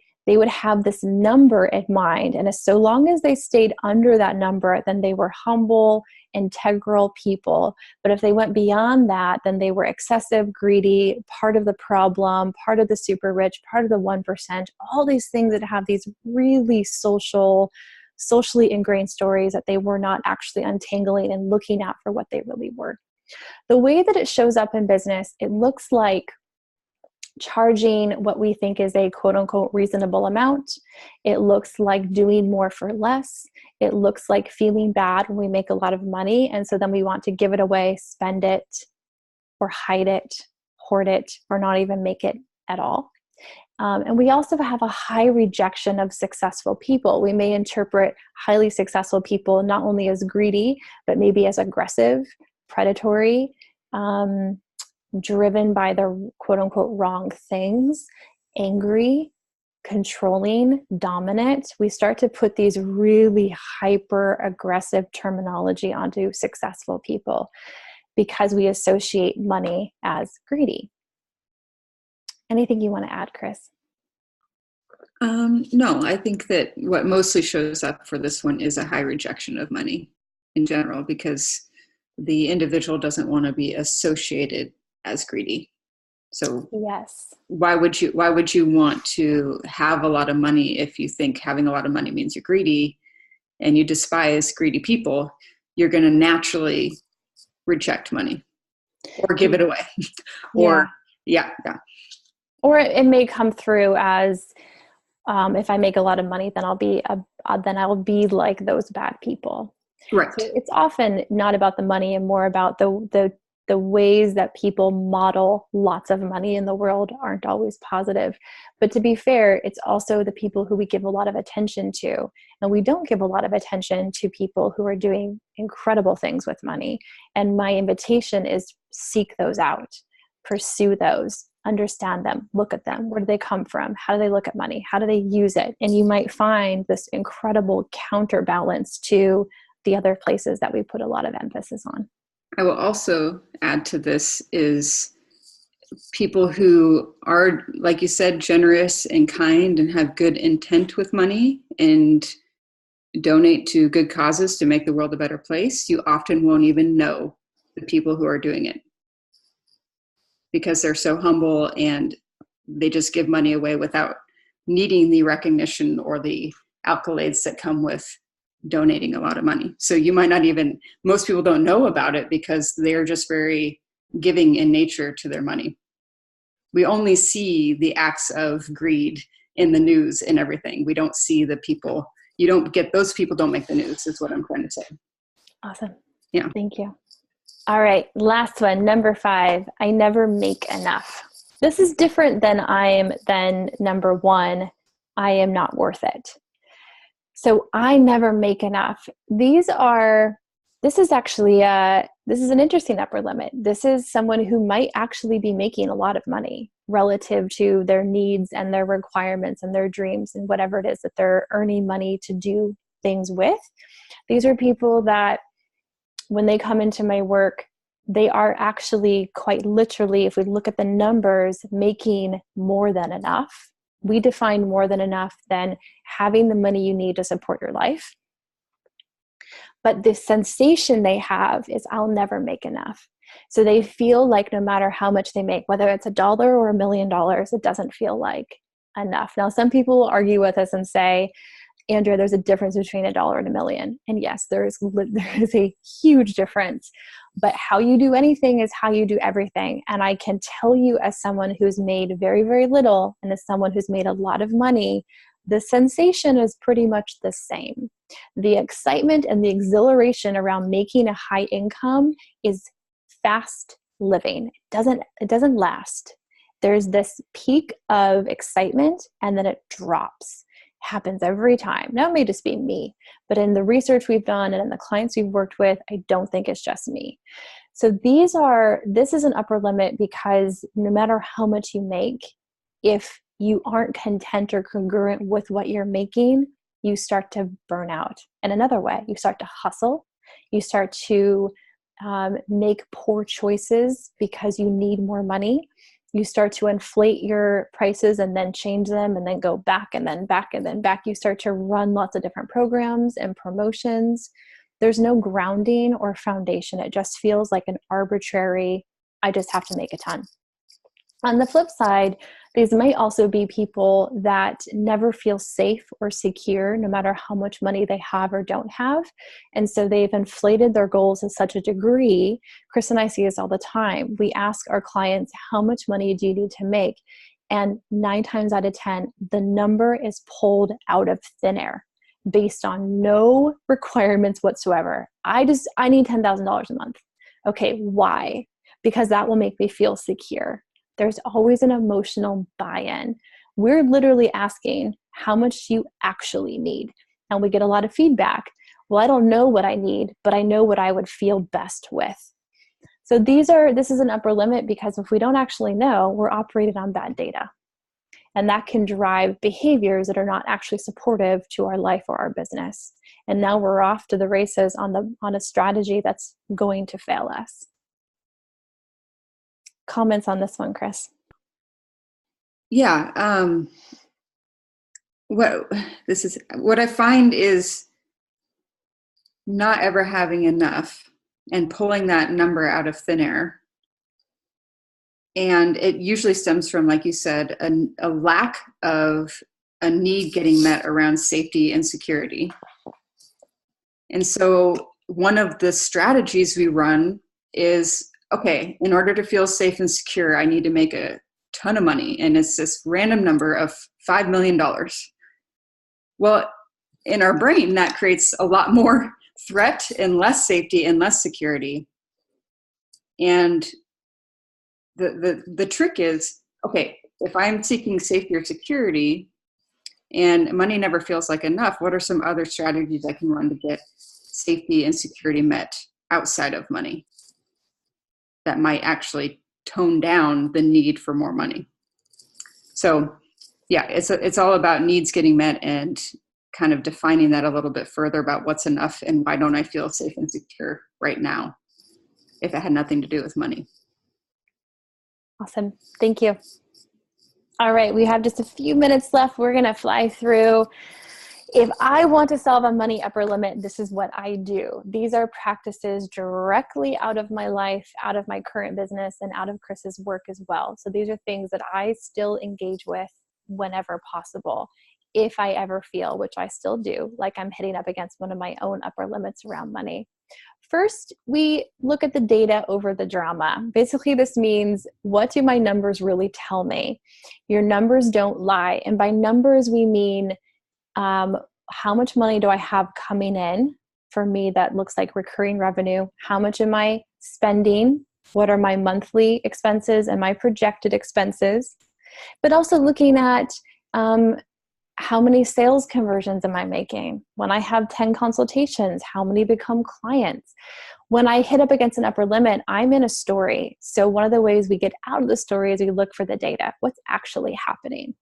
[SPEAKER 1] have this number in mind, and so long as they stayed under that number, then they were humble, integral people. But if they went beyond that, then they were excessive, greedy, part of the problem, part of the super rich, part of the 1%, all these things that have these really socially ingrained stories that they were not actually untangling and looking at for what they really were. The way that it shows up in business, it looks like charging what we think is a quote unquote reasonable amount. It looks like doing more for less. It looks like feeling bad when we make a lot of money, and so then we want to give it away, spend it, or hide it, hoard it, or not even make it at all. And we also have a high rejection of successful people. We may interpret highly successful people not only as greedy, but maybe as aggressive, predatory, driven by the quote unquote wrong things, angry, controlling, dominant. We start to put these really hyper aggressive terminology onto successful people because we associate money as greedy. Anything you want to add, Chris?
[SPEAKER 2] No, I think that what mostly shows up for this one is a high rejection of money in general, because the individual doesn't want to be associated as greedy. So
[SPEAKER 1] yes,
[SPEAKER 2] why would you want to have a lot of money if you think having a lot of money means you're greedy and you despise greedy people? You're going to naturally reject money or give it away. Or yeah.
[SPEAKER 1] Or it may come through as if I make a lot of money, then I'll be like those bad people.
[SPEAKER 2] Right.
[SPEAKER 1] So it's often not about the money and more about the ways that people model lots of money in the world aren't always positive. But to be fair, it's also the people who we give a lot of attention to. And we don't give a lot of attention to people who are doing incredible things with money. And my invitation is seek those out, pursue those, understand them, look at them. Where do they come from? How do they look at money? How do they use it? And you might find this incredible counterbalance to the other places that we put a lot of emphasis on.
[SPEAKER 2] I will also add to this is people who are, like you said, generous and kind and have good intent with money and donate to good causes to make the world a better place. You often won't even know the people who are doing it because they're so humble and they just give money away without needing the recognition or the accolades that come with donating a lot of money. So you might not even, most people don't know about it because they're just very giving in nature to their money. We only see the acts of greed in the news and everything. We don't see the people, you don't get, those people don't make the news, is what I'm trying to say.
[SPEAKER 1] Awesome.
[SPEAKER 2] Yeah.
[SPEAKER 1] Thank you. All right. Last one, number 5, I never make enough. This is different than number 1, I am not worth it. So I never make enough. This is an interesting upper limit. This is someone who might actually be making a lot of money relative to their needs and their requirements and their dreams and whatever it is that they're earning money to do things with. These are people that when they come into my work, they are actually quite literally, if we look at the numbers, making more than enough. We define more than enough than having the money you need to support your life. But the sensation they have is, I'll never make enough. So they feel like no matter how much they make, whether it's $1 or $1 million, it doesn't feel like enough. Now, some people will argue with us and say, Andrea, there's a difference between $1 and $1 million. And yes, there is a huge difference. But how you do anything is how you do everything. And I can tell you, as someone who's made very, very little and as someone who's made a lot of money, the sensation is pretty much the same. The excitement and the exhilaration around making a high income is fast living. It doesn't last. There's this peak of excitement and then it drops. Happens every time. Now it may just be me, but in the research we've done and in the clients we've worked with, I don't think it's just me. So this is an upper limit because no matter how much you make, if you aren't content or congruent with what you're making, you start to burn out. In another way, you start to hustle. You start to make poor choices because you need more money. You start to inflate your prices and then change them and then go back and then back and then back. You start to run lots of different programs and promotions. There's no grounding or foundation. It just feels like an arbitrary, I just have to make a ton. On the flip side, these might also be people that never feel safe or secure, no matter how much money they have or don't have. And so they've inflated their goals to such a degree. Chris and I see this all the time. We ask our clients, how much money do you need to make? And 9 times out of 10, the number is pulled out of thin air based on no requirements whatsoever. I need $10,000 a month. Okay, why? Because that will make me feel secure. There's always an emotional buy-in. We're literally asking, how much do you actually need? And we get a lot of feedback. Well, I don't know what I need, but I know what I would feel best with. So this is an upper limit because if we don't actually know, we're operating on bad data. And that can drive behaviors that are not actually supportive to our life or our business. And now we're off to the races on a strategy that's going to fail us. Comments on this one, Chris?
[SPEAKER 2] Yeah. What I find is not ever having enough and pulling that number out of thin air. And it usually stems from, like you said, a lack of a need getting met around safety and security. And so one of the strategies we run is, okay, in order to feel safe and secure, I need to make a ton of money. And it's this random number of $5 million. Well, in our brain, that creates a lot more threat and less safety and less security. And the trick is, okay, if I'm seeking safety or security and money never feels like enough, what are some other strategies I can run to get safety and security met outside of money that might actually tone down the need for more money? So yeah, it's all about needs getting met and kind of defining that a little bit further about what's enough and why don't I feel safe and secure right now if it had nothing to do with money.
[SPEAKER 1] Awesome. Thank you. All right. We have just a few minutes left. We're going to fly through. If I want to solve a money upper limit, this is what I do. These are practices directly out of my life, out of my current business, and out of Chris's work as well. So these are things that I still engage with whenever possible, if I ever feel, which I still do, like I'm hitting up against one of my own upper limits around money. First, we look at the data over the drama. Basically, this means, what do my numbers really tell me? Your numbers don't lie. And by numbers, we mean how much money do I have coming in? For me, that looks like recurring revenue. How much am I spending? What are my monthly expenses and my projected expenses? But also looking at how many sales conversions am I making? When I have 10 consultations, how many become clients? When I hit up against an upper limit, I'm in a story. So one of the ways we get out of the story is we look for the data. What's actually happening?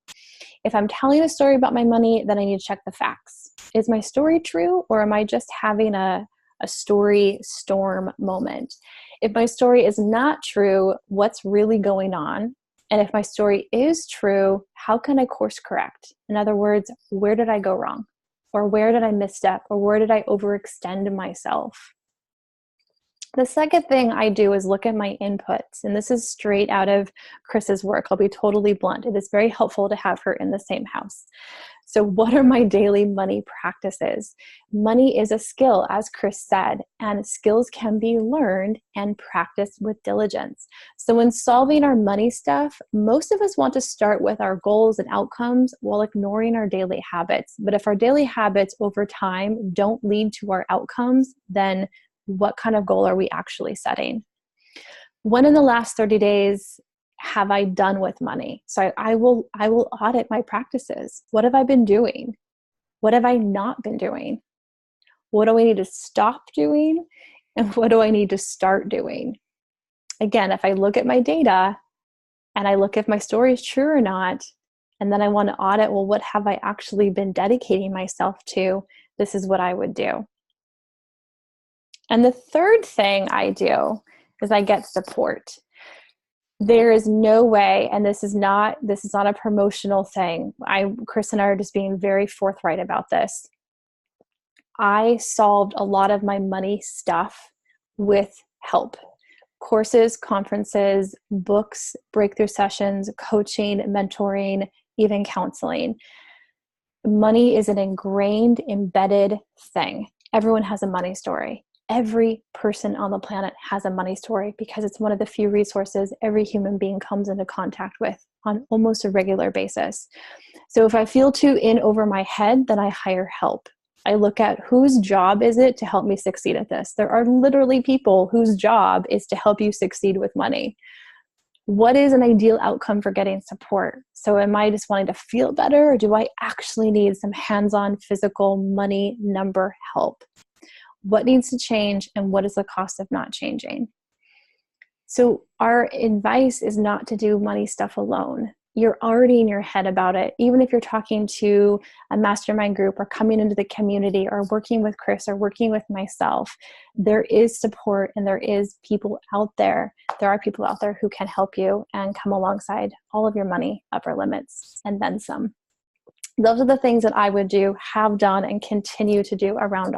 [SPEAKER 1] If I'm telling a story about my money, then I need to check the facts. Is my story true, or am I just having a story storm moment? If my story is not true, what's really going on? And if my story is true, how can I course correct? In other words, where did I go wrong? Or where did I misstep? Or where did I overextend myself? The second thing I do is look at my inputs, and this is straight out of Chris's work. I'll be totally blunt. It is very helpful to have her in the same house. So what are my daily money practices? Money is a skill, as Chris said, and skills can be learned and practiced with diligence. So when solving our money stuff, most of us want to start with our goals and outcomes while ignoring our daily habits. But if our daily habits over time don't lead to our outcomes, then what kind of goal are we actually setting? When in the last 30 days have I done with money? So I will audit my practices. What have I been doing? What have I not been doing? What do I need to stop doing? And what do I need to start doing? Again, if I look at my data and I look if my story is true or not, and then I want to audit, well, what have I actually been dedicating myself to? This is what I would do. And the third thing I do is I get support. There is no way, and this is not a promotional thing. Chris and I are just being very forthright about this. I solved a lot of my money stuff with help. Courses, conferences, books, breakthrough sessions, coaching, mentoring, even counseling. Money is an ingrained, embedded thing. Everyone has a money story. Every person on the planet has a money story because it's one of the few resources every human being comes into contact with on almost a regular basis. So if I feel too in over my head, then I hire help. I look at whose job is it to help me succeed at this. There are literally people whose job is to help you succeed with money. What is an ideal outcome for getting support? So am I just wanting to feel better, or do I actually need some hands-on physical money number help? What needs to change, and what is the cost of not changing? So our advice is not to do money stuff alone. You're already in your head about it. Even if you're talking to a mastermind group or coming into the community or working with Chris or working with myself, there is support and there is people out there. There are people out there who can help you and come alongside all of your money upper limits and then some. Those are the things that I would do, have done, and continue to do around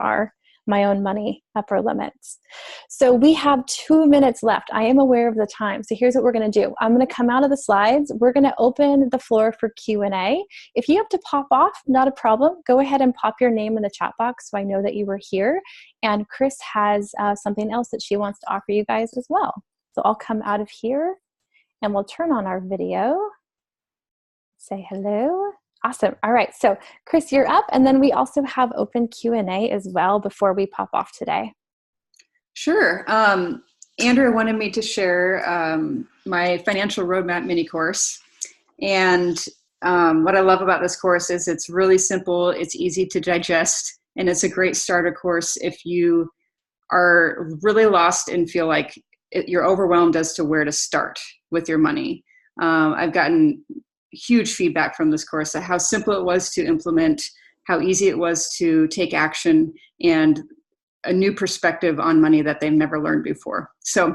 [SPEAKER 1] my own money upper limits. So we have 2 minutes left. I am aware of the time. So here's what we're going to do. I'm going to come out of the slides. We're going to open the floor for Q&A. If you have to pop off, not a problem. Go ahead and pop your name in the chat box so I know that you were here. And Chris has something else that she wants to offer you guys as well. So I'll come out of here and we'll turn on our video. Say hello. Awesome. All right. So Chris, you're up. And then we also have open Q&A as well before we pop off today.
[SPEAKER 2] Sure. Andrea wanted me to share my financial roadmap mini course. And what I love about this course is it's really simple. It's easy to digest. And it's a great starter course if you are really lost and feel like you're overwhelmed as to where to start with your money. I've gotten huge feedback from this course, how simple it was to implement, how easy it was to take action, and a new perspective on money that they've never learned before. So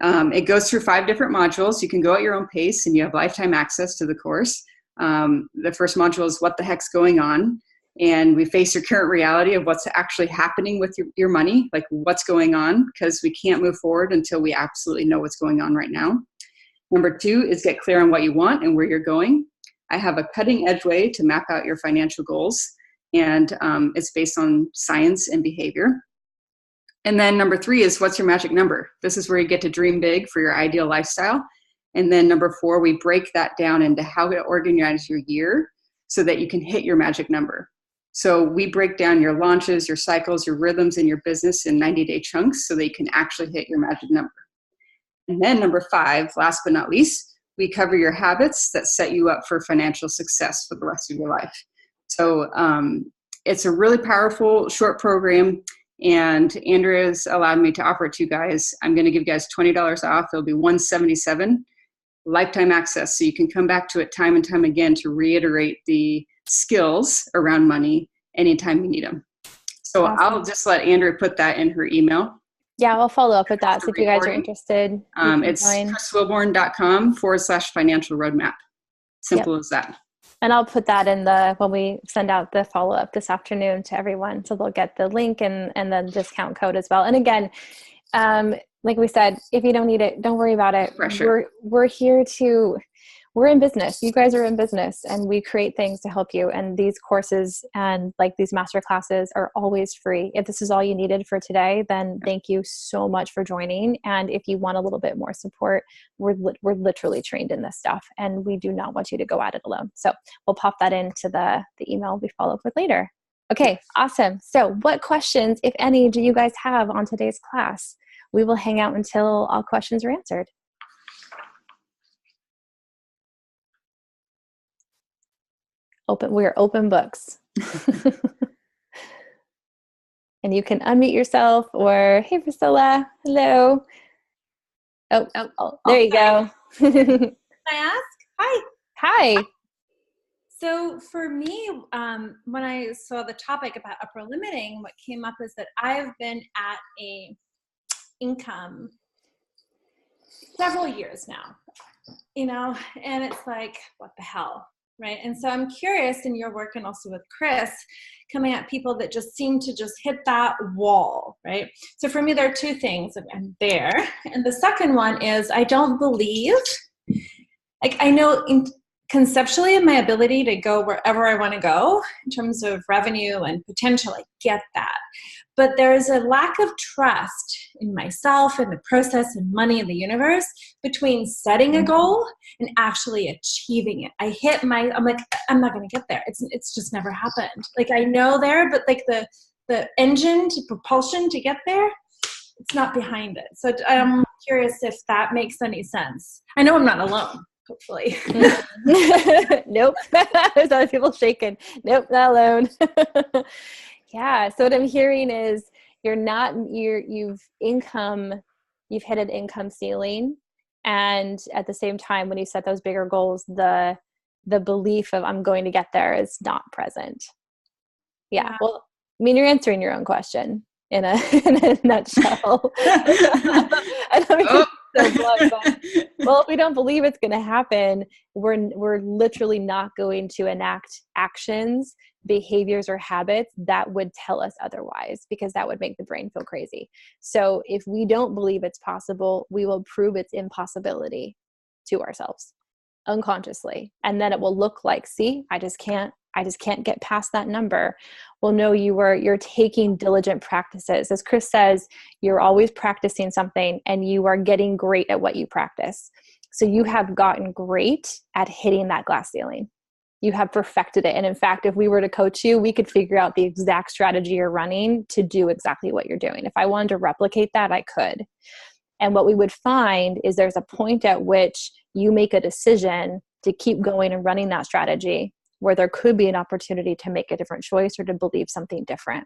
[SPEAKER 2] it goes through 5 different modules. You can go at your own pace and you have lifetime access to the course. The first module is what the heck's going on. and we face your current reality of what's actually happening with your money, like what's going on, because we can't move forward until we absolutely know what's going on right now. Number 2 is get clear on what you want and where you're going. I have a cutting edge way to map out your financial goals, and it's based on science and behavior. And then number 3 is what's your magic number? This is where you get to dream big for your ideal lifestyle. And then number 4, we break that down into how to organize your year so that you can hit your magic number. So we break down your launches, your cycles, your rhythms in your business in 90-day chunks so that you can actually hit your magic number. And then number 5, last but not least, we cover your habits that set you up for financial success for the rest of your life. So it's a really powerful short program, and Andrea's allowed me to offer it to you guys. I'm going to give you guys $20 off. It'll be $177, lifetime access. So you can come back to it time and time again to reiterate the skills around money anytime you need them. So awesome. I'll just let Andrea put that in her email.
[SPEAKER 1] Yeah, I'll follow up with that. So if you guys are interested,
[SPEAKER 2] it's chriswilborn.com/financial roadmap. Simple as that.
[SPEAKER 1] And I'll put that in when we send out the follow-up this afternoon to everyone. So they'll get the link and the discount code as well. And again, like we said, if you don't need it, don't worry about it.
[SPEAKER 2] Pressure.
[SPEAKER 1] We're in business. You guys are in business, and we create things to help you. And these courses and like these master classes are always free. If this is all you needed for today, then thank you so much for joining. And if you want a little bit more support, we're literally trained in this stuff, and we do not want you to go at it alone. So we'll pop that into the email we follow up with later. Okay, awesome. So what questions, if any, do you guys have on today's class? We will hang out until all questions are answered. We're open books. And you can unmute yourself, or, hey, Priscilla, hello. Oh, there you go.
[SPEAKER 3] Can I ask? Hi.
[SPEAKER 1] Hi.
[SPEAKER 3] So for me, when I saw the topic about upper limiting, what came up is that I've been at a income several years now, and it's like, what the hell? Right. And so I'm curious in your work, and also with Chris, coming at people that just seem to just hit that wall. Right. So for me, there are 2 things. I'm there. And the second one is I don't believe, like, I know conceptually in my ability to go wherever I want to go in terms of revenue and potential, I get that. But there's a lack of trust in myself and the process and money and the universe between setting a goal and actually achieving it. I'm like, I'm not going to get there. It's just never happened. Like, I know there, but like the engine to propulsion to get there, it's not behind it. So I'm curious if that makes any sense. I know I'm not alone. Hopefully.
[SPEAKER 1] Nope. There's other people shaking. Nope, not alone. Yeah. So what I'm hearing is you've hit an income ceiling. And at the same time, when you set those bigger goals, the belief of I'm going to get there is not present. Yeah. Well, I mean, you're answering your own question in a nutshell. I don't mean so blunt, but well, if we don't believe it's going to happen, we're literally not going to enact actions, behaviors, or habits that would tell us otherwise, because that would make the brain feel crazy. So if we don't believe it's possible, we will prove its impossibility to ourselves unconsciously. And then it will look like, see, I just can't get past that number. Well, no, you're taking diligent practices. As Chris says, you're always practicing something, and you are getting great at what you practice. So you have gotten great at hitting that glass ceiling. You have perfected it. And in fact, if we were to coach you, we could figure out the exact strategy you're running to do exactly what you're doing. If I wanted to replicate that, I could. And what we would find is there's a point at which you make a decision to keep going and running that strategy, where there could be an opportunity to make a different choice or to believe something different.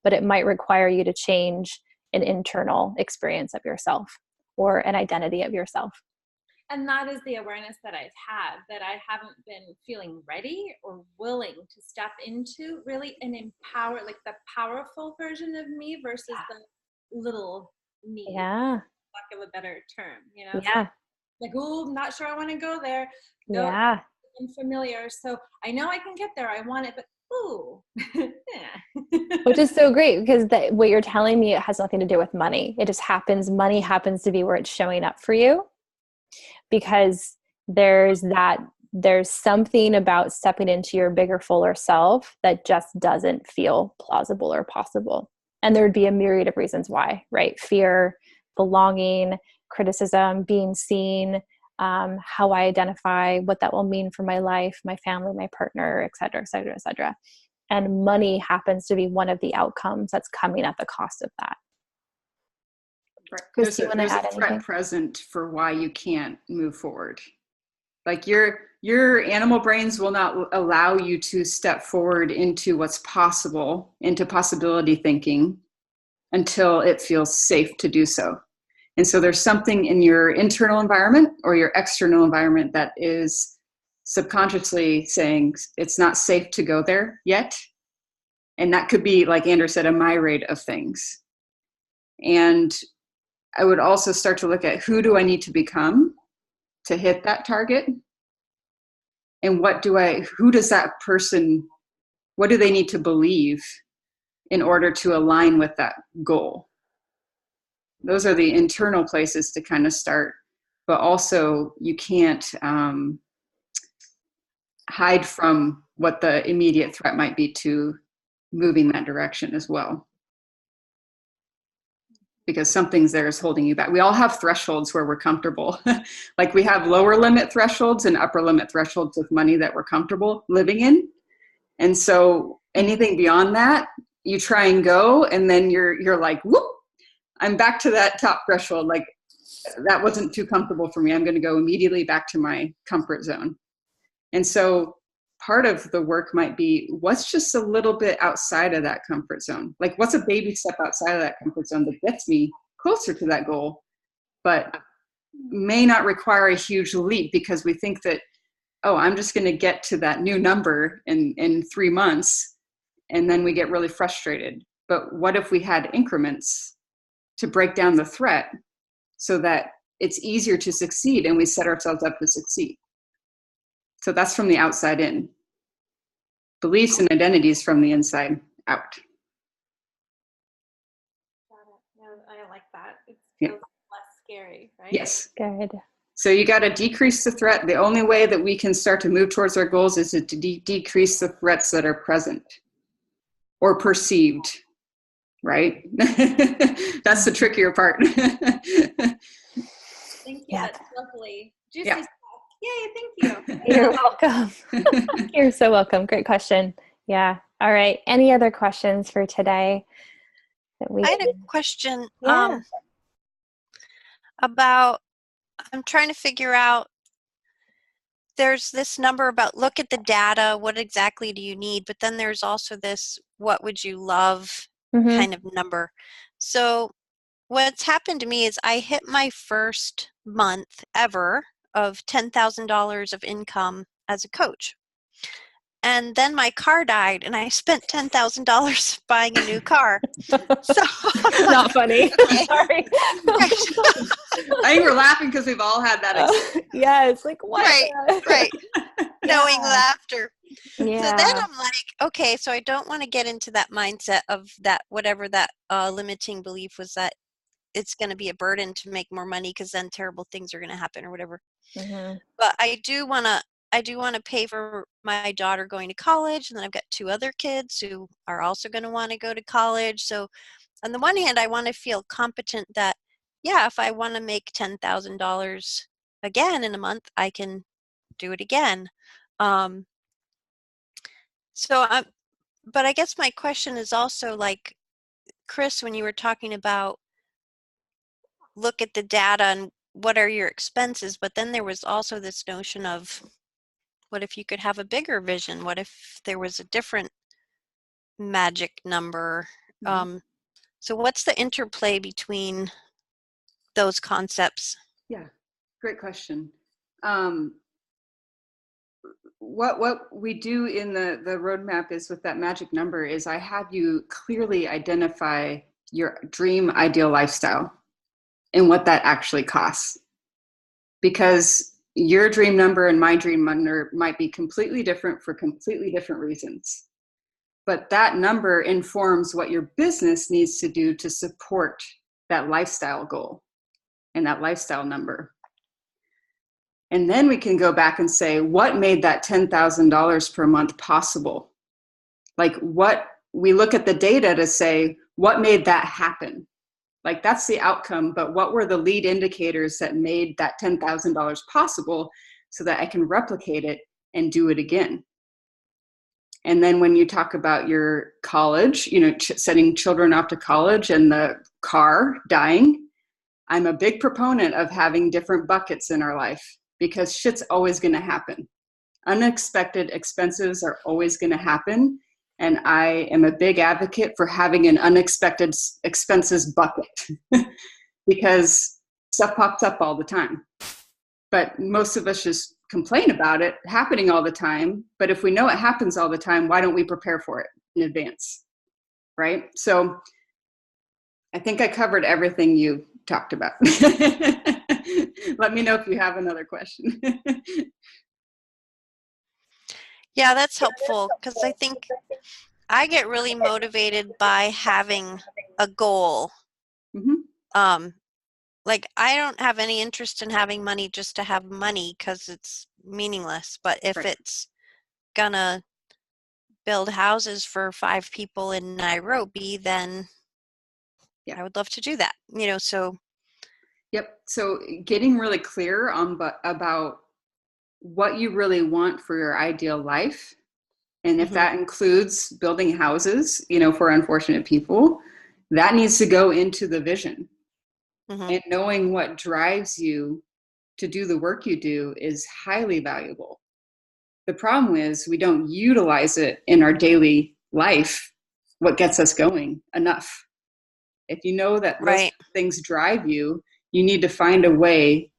[SPEAKER 1] But it might require you to change an internal experience of yourself or an identity of yourself.
[SPEAKER 3] And that is the awareness that I've had, that I haven't been feeling ready or willing to step into really an empower, like the powerful version of me versus the little me.
[SPEAKER 1] Yeah.
[SPEAKER 3] Lack of a better term,
[SPEAKER 1] Yeah.
[SPEAKER 3] So, like, oh, I'm not sure I want to go there. No,
[SPEAKER 1] yeah.
[SPEAKER 3] unfamiliar. So I know I can get there. I want it, but ooh, yeah.
[SPEAKER 1] Which is so great, because what you're telling me, it has nothing to do with money. It just happens, money happens to be where it's showing up for you, because there's something about stepping into your bigger, fuller self that just doesn't feel plausible or possible. And there would be a myriad of reasons why, right? Fear, belonging, criticism, being seen, how I identify, what that will mean for my life, my family, my partner, et cetera, et cetera, et cetera. And money happens to be one of the outcomes that's coming at the cost of that. Chris, do you want to add
[SPEAKER 2] a threat
[SPEAKER 1] anything?
[SPEAKER 2] present for why you can't move forward. Like your animal brains will not allow you to step forward into what's possible, into possibility thinking, until it feels safe to do so. And so there's something in your internal environment or your external environment that is subconsciously saying it's not safe to go there yet. And that could be, like Andrew said, a myriad of things. And I would also start to look at, who do I need to become to hit that target? And who does that person, what do they need to believe in order to align with that goal? Those are the internal places to kind of start, but also you can't hide from what the immediate threat might be to moving that direction as well. Because something's there is holding you back. We all have thresholds where we're comfortable. Like we have lower limit thresholds and upper limit thresholds with money that we're comfortable living in. And so anything beyond that, you try and go, and then you're like, whoop, I'm back to that top threshold. Like, that wasn't too comfortable for me. I'm going to go immediately back to my comfort zone. And so part of the work might be, what's just a little bit outside of that comfort zone? Like, what's a baby step outside of that comfort zone that gets me closer to that goal, but may not require a huge leap, because we think that, oh, I'm just going to get to that new number in 3 months. And then we get really frustrated. But what if we had increments to break down the threat so that it's easier to succeed, and we set ourselves up to succeed? So that's from the outside in. Beliefs and identities from the inside out.
[SPEAKER 3] Got it. No, I like that. It
[SPEAKER 2] Yeah.
[SPEAKER 3] feels less scary, right?
[SPEAKER 2] Yes.
[SPEAKER 1] Good.
[SPEAKER 2] So you got to decrease the threat. The only way that we can start to move towards our goals is to decrease the threats that are present or perceived, right? That's the trickier part.
[SPEAKER 3] Thank you.
[SPEAKER 1] Yeah.
[SPEAKER 3] That's lovely. Juicy
[SPEAKER 2] Yeah.
[SPEAKER 3] stuff. Yay, thank you.
[SPEAKER 1] You're welcome. You're so welcome. Great question. Yeah. All right. Any other questions for today?
[SPEAKER 4] I had a question
[SPEAKER 1] Yeah.
[SPEAKER 4] about, I'm trying to figure out, there's this number about look at the data, what exactly do you need? But then there's also this, what would you love kind of number. So what's happened to me is I hit my first month ever of $10,000 of income as a coach. And then my car died, and I spent $10,000 buying a new car. So
[SPEAKER 1] Not funny. Sorry.
[SPEAKER 2] I think we're laughing because we've all had that experience.
[SPEAKER 1] Yeah, it's like, what?
[SPEAKER 4] Right. Knowing laughter.
[SPEAKER 1] Yeah.
[SPEAKER 4] So then I'm like, okay, so I don't want to get into that mindset of that, whatever that limiting belief was, that it's going to be a burden to make more money because then terrible things are going to happen or whatever.
[SPEAKER 1] Mm-hmm.
[SPEAKER 4] But I do want to pay for my daughter going to college, and then I've got 2 other kids who are also going to want to go to college. So on the one hand, I want to feel competent that, yeah, if I want to make $10,000 again in a month, I can do it again. But I guess my question is also, like, Chris, when you were talking about look at the data and what are your expenses, but then there was also this notion of, what if you could have a bigger vision? What if there was a different magic number?
[SPEAKER 2] Mm-hmm.
[SPEAKER 4] So what's the interplay between those concepts?
[SPEAKER 2] Yeah, great question. What we do in the roadmap is, with that magic number, is I have you clearly identify your dream ideal lifestyle and what that actually costs. Because your dream number and my dream number might be completely different for completely different reasons. But that number informs what your business needs to do to support that lifestyle goal and that lifestyle number. And then we can go back and say, what made that $10,000 per month possible? Like, what we look at the data to say, what made that happen? Like, that's the outcome, but what were the lead indicators that made that $10,000 possible so that I can replicate it and do it again? And then when you talk about your college, sending children off to college and the car dying, I'm a big proponent of having different buckets in our life, because shit's always going to happen. Unexpected expenses are always going to happen. And I am a big advocate for having an unexpected expenses bucket because stuff pops up all the time. But most of us just complain about it happening all the time. But if we know it happens all the time, why don't we prepare for it in advance? Right? So I think I covered everything you talked about. Let me know if you have another question.
[SPEAKER 4] Yeah, that's helpful, because I think I get really motivated by having a goal.
[SPEAKER 2] Mm-hmm.
[SPEAKER 4] Like, I don't have any interest in having money just to have money, because it's meaningless. But if
[SPEAKER 2] Right.
[SPEAKER 4] it's gonna build houses for 5 people in Nairobi, then I would love to do that. So.
[SPEAKER 2] Yep. So getting really clear about what you really want for your ideal life. And if that includes building houses, for unfortunate people, that needs to go into the vision. And knowing what drives you to do the work you do is highly valuable. The problem is we don't utilize it in our daily life, what gets us going, enough. If you know that those things drive you, you need to find a way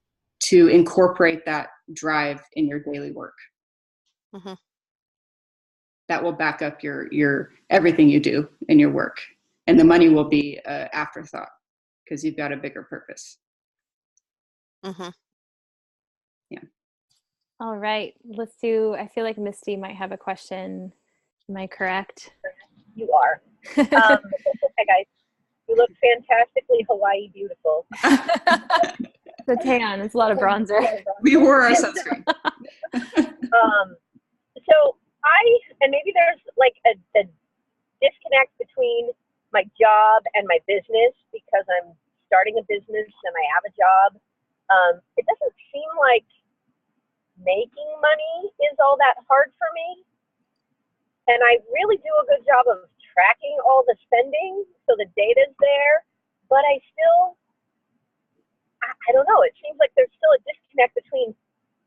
[SPEAKER 2] to incorporate that drive in your daily work. That will back up your everything you do in your work, and the money will be an afterthought because you've got a bigger purpose. Yeah.
[SPEAKER 1] All right, let's do. I feel like Misty might have a question. Am I correct?
[SPEAKER 5] You are. Hey guys, you look fantastically Hawaii beautiful.
[SPEAKER 1] The tan. It's a lot of bronzer.
[SPEAKER 2] We wore our sunscreen.
[SPEAKER 5] So and maybe there's like a disconnect between my job and my business, because I'm starting a business and I have a job. It doesn't seem like making money is all that hard for me. And I really do a good job of tracking all the spending, so the data's there, but I don't know, it seems like there's still a disconnect between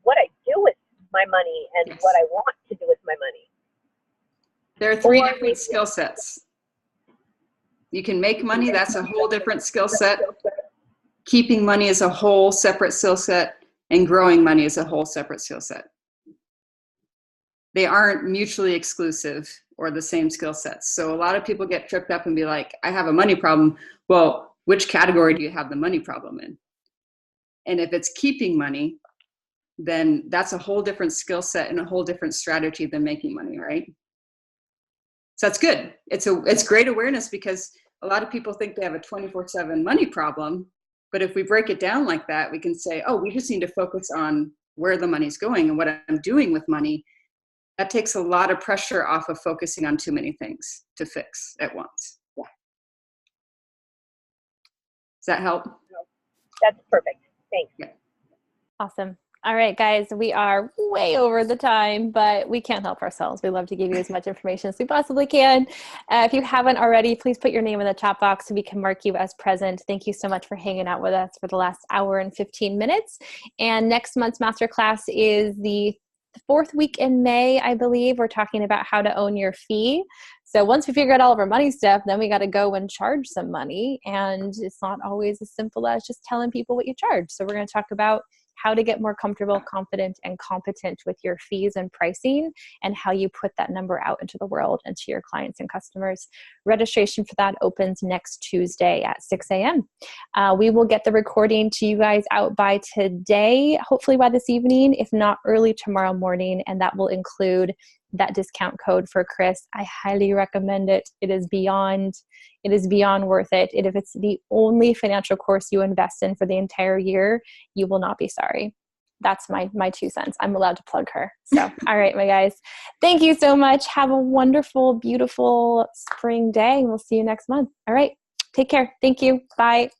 [SPEAKER 5] what I do with my money and what I want to do with my money.
[SPEAKER 2] There are 3 different skill sets. You can make money, that's a whole different skill set. Keeping money is a whole separate skill set, and growing money is a whole separate skill set. They aren't mutually exclusive or the same skill sets. So a lot of people get tripped up and be like, I have a money problem. Well, which category do you have the money problem in? And if it's keeping money, then that's a whole different skill set and a whole different strategy than making money, right? So that's good. It's great awareness, because a lot of people think they have a 24/7 money problem. But if we break it down like that, we can say, oh, we just need to focus on where the money's going and what I'm doing with money. That takes a lot of pressure off of focusing on too many things to fix at once. Yeah. Does that help?
[SPEAKER 5] That's perfect. Thanks.
[SPEAKER 2] Yeah.
[SPEAKER 1] Awesome. All right, guys, we are way over the time, but we can't help ourselves. We love to give you as much information as we possibly can. If you haven't already, please put your name in the chat box so we can mark you as present. Thank you so much for hanging out with us for the last hour and 15 minutes. And next month's masterclass is the 4th week in May, I believe. We're talking about how to own your fee. So once we figure out all of our money stuff, then we got to go and charge some money. And it's not always as simple as just telling people what you charge. So we're going to talk about how to get more comfortable, confident, and competent with your fees and pricing, and how you put that number out into the world and to your clients and customers. Registration for that opens next Tuesday at 6 a.m. We will get the recording to you guys out by today, hopefully by this evening, if not early tomorrow morning, and that will include that discount code for Chris. I highly recommend it. It is beyond worth it. And if it's the only financial course you invest in for the entire year, you will not be sorry. That's my 2 cents. I'm allowed to plug her. So, all right, my guys, thank you so much. Have a wonderful, beautiful spring day, and we'll see you next month. All right. Take care. Thank you. Bye.